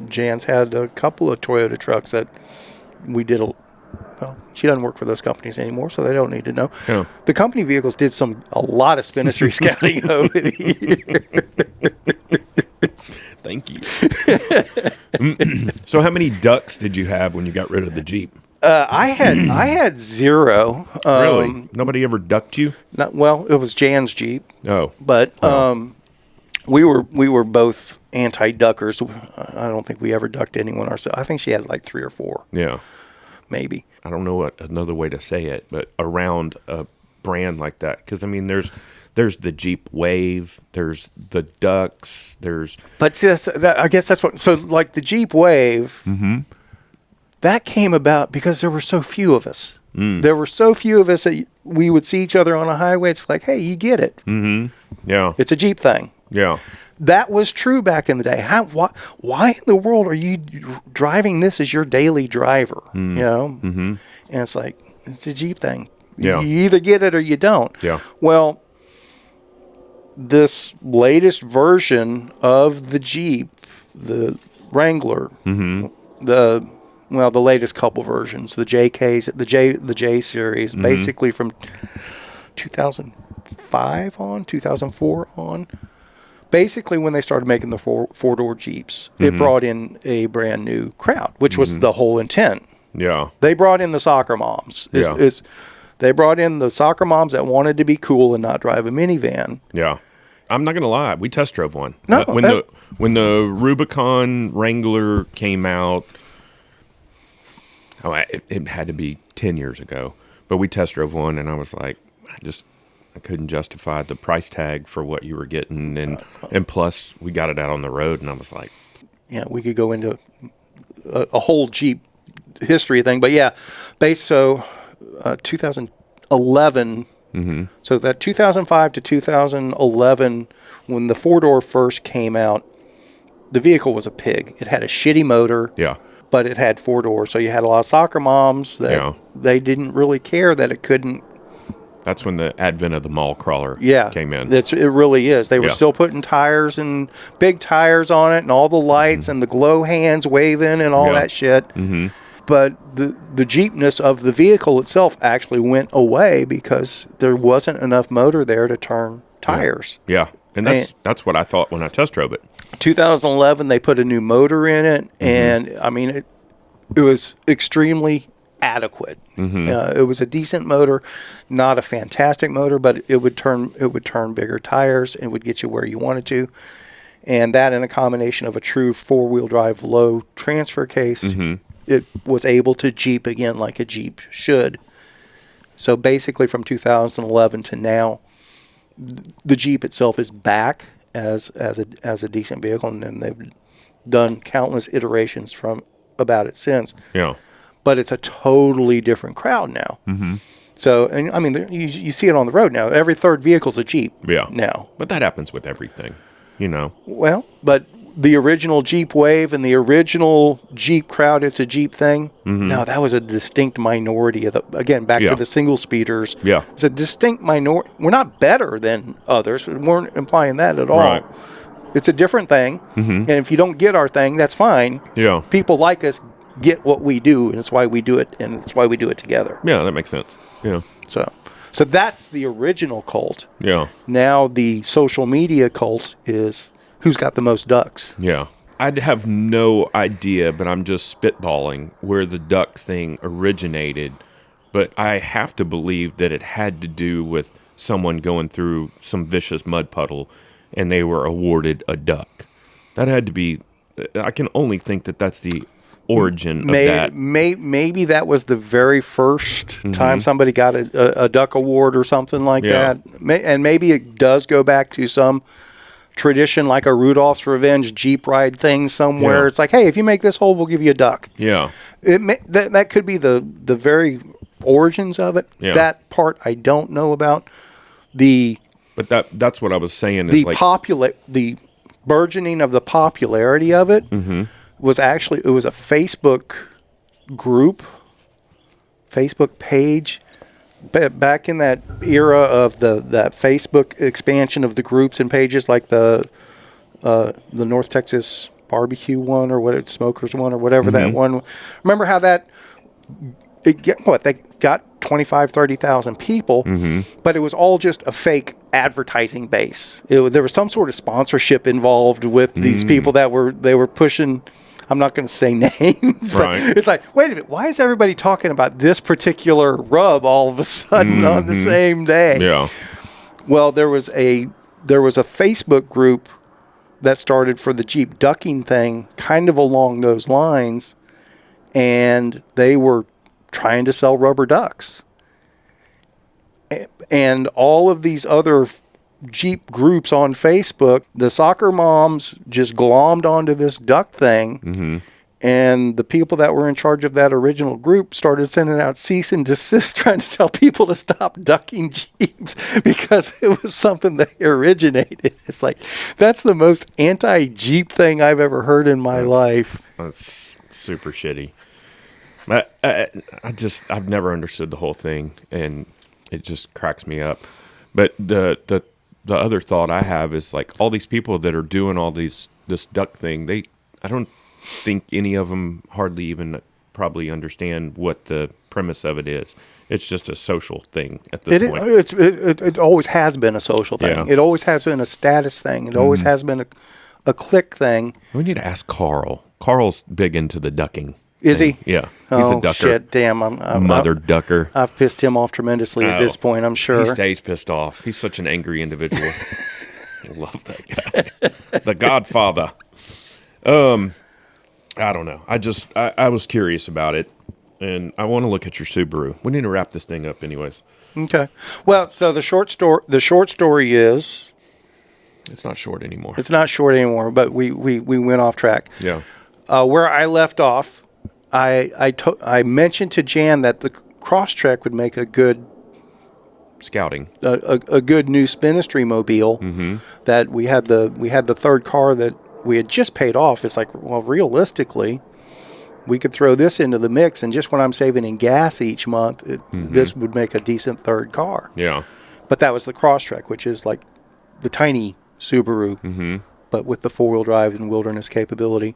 Jan's had a couple of Toyota trucks that we did she doesn't work for those companies anymore, so they don't need to know. Yeah. The company vehicles did a lot of spin-history scouting over the years. Thank you. So how many ducks did you have when you got rid of the Jeep? I had zero. Really? Nobody ever ducked you? It was Jan's Jeep. Oh. But we were both anti-duckers. I don't think we ever ducked anyone ourselves. I think she had like 3 or 4. Yeah. Maybe. I don't know what another way to say it, but around a brand like that. Because, there's the Jeep Wave, there's the Ducks, there's... But see, I guess that's what... So, like the Jeep Wave, that came about because there were so few of us. There were so few of us that we would see each other on a highway. It's like, hey, you get it. Mm-hmm. Yeah. It's a Jeep thing. Yeah. That was true back in the day. Why in the world are you driving this as your daily driver? And it's like, it's a Jeep thing. Yeah. You either get it or you don't. Yeah. Well, this latest version of the Jeep, the Wrangler, the latest couple versions, the JKs, the J series, basically from 2004 on. Basically, when they started making the four-door Jeeps, it brought in a brand new crowd, which was the whole intent. Yeah. They brought in the soccer moms. They brought in the soccer moms that wanted to be cool and not drive a minivan. Yeah. I'm not going to lie. We test drove one. No. When the Rubicon Wrangler came out, it had to be 10 years ago, but we test drove one, and I was like, I couldn't justify the price tag for what you were getting, and plus we got it out on the road, and I was like, we could go into a whole Jeep history thing, but 2011. So that 2005 to 2011, when the 4-door first came out, the vehicle was a pig. It had a shitty motor. Yeah. But it had 4 doors, so you had a lot of soccer moms that they didn't really care that it couldn't That's when the advent of the mall crawler came in. It really is. They were still putting tires and big tires on it and all the lights and the glow hands waving and all that shit. Mm-hmm. But the Jeepness of the vehicle itself actually went away because there wasn't enough motor there to turn tires. Yeah. And that's what I thought when I test drove it. 2011, they put a new motor in it, and I mean, it was extremely adequate. Mm-hmm. It was a decent motor, not a fantastic motor, but it would turn bigger tires and would get you where you wanted to. And that, in a combination of a true 4-wheel drive low transfer case, it was able to Jeep again like a Jeep should. So basically, from 2011 to now, the Jeep itself is back as a decent vehicle, and then they've done countless iterations about it since. Yeah. But it's a totally different crowd now. Mm-hmm. So, and I mean, you see it on the road now. Every third vehicle's a Jeep now. But that happens with everything, you know. Well, but the original Jeep Wave and the original Jeep crowd, it's a Jeep thing. Mm-hmm. No, that was a distinct minority of back to the single speeders. Yeah. It's a distinct minority. We're not better than others. We weren't implying that at all. Right. It's a different thing. Mm-hmm. And if you don't get our thing, that's fine. Yeah. People like us get what we do, and it's why we do it, and it's why we do it together. Yeah, that makes sense. Yeah. So that's the original cult. Yeah. Now the social media cult is who's got the most ducks. Yeah. I'd have no idea, but I'm just spitballing where the duck thing originated. But I have to believe that it had to do with someone going through some vicious mud puddle and they were awarded a duck. That had to be, I can only think that that's the origin of that. Maybe that was the very first time somebody got a duck award or something like that. And maybe it does go back to some tradition like a Rudolph's Revenge Jeep ride thing somewhere. Yeah. It's like, hey, if you make this hole, we'll give you a duck. Yeah. That could be the very origins of it. Yeah. That part I don't know about. But that's what I was saying. Is the burgeoning of the popularity of it was actually, it was a Facebook group, Facebook page. Back in that era of that Facebook expansion of the groups and pages, like the North Texas barbecue one or what, smokers one or whatever that one. Remember how they got 25, 30,000 people, but it was all just a fake advertising base. There was some sort of sponsorship involved with these people that they were pushing. I'm not going to say names, but it's like, wait a minute, why is everybody talking about this particular rub all of a sudden on the same day? Yeah. Well, there was a Facebook group that started for the Jeep ducking thing, kind of along those lines, and they were trying to sell rubber ducks. And all of these other Jeep groups on Facebook, the soccer moms just glommed onto this duck thing, and the people that were in charge of that original group started sending out cease and desist, trying to tell people to stop ducking Jeeps because it was something they originated. It's like, that's the most anti-Jeep thing I've ever heard in my life. That's super shitty. I've never understood the whole thing, and it just cracks me up. But the other thought I have is, like, all these people that are doing all this duck thing, I don't think any of them hardly even probably understand what the premise of it is. It's just a social thing at this point. It always has been a social thing. Yeah. It always has been a status thing. It always has been a click thing. We need to ask Carl. Carl's big into the ducking. Is he? Yeah. He's a ducker. Shit, damn. I'm Mother ducker. I've pissed him off tremendously at this point, I'm sure. He stays pissed off. He's such an angry individual. I love that guy. The Godfather. I don't know. I was curious about it, and I want to look at your Subaru. We need to wrap this thing up anyways. Okay. Well, so the short story is... It's not short anymore. It's not short anymore, but we went off track. Yeah. Where I left off, I mentioned to Jan that the Crosstrek would make a good scouting, a good new Spinistry mobile. That we had the third car that we had just paid off. It's like, well, realistically, we could throw this into the mix, and just what I'm saving in gas each month, this would make a decent third car. Yeah. But that was the Crosstrek, which is like the tiny Subaru, but with the 4-wheel drive and wilderness capability.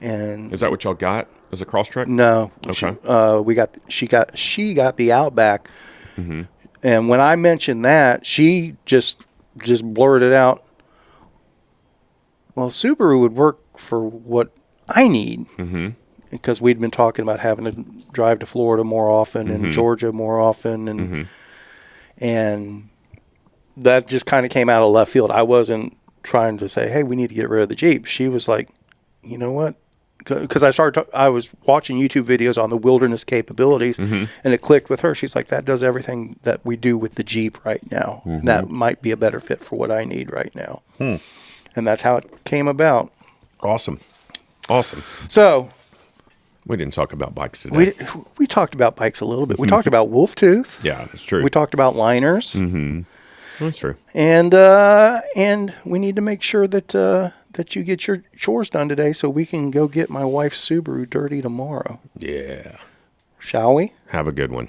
And Is that what y'all got as a Crosstrek? no, Okay. she got the Outback, and when I mentioned that, she just blurted out, "Well, Subaru would work for what I need," because we'd been talking about having to drive to Florida more often and Georgia more often, and that just kind of came out of left field. I wasn't trying to say, "Hey, we need to get rid of the Jeep." She was like, "You know what?" Because I was watching YouTube videos on the wilderness capabilities, and it clicked with her. She's like, "That does everything that we do with the Jeep right now. That might be a better fit for what I need right now." And that's how it came about. Awesome. So We didn't talk about bikes today. we talked about bikes a little bit. We talked about Wolf Tooth. Yeah, that's true. We talked about liners. That's true. And we need to make sure that you get your chores done today, so we can go get my wife's Subaru dirty tomorrow. Yeah. Shall we? Have a good one.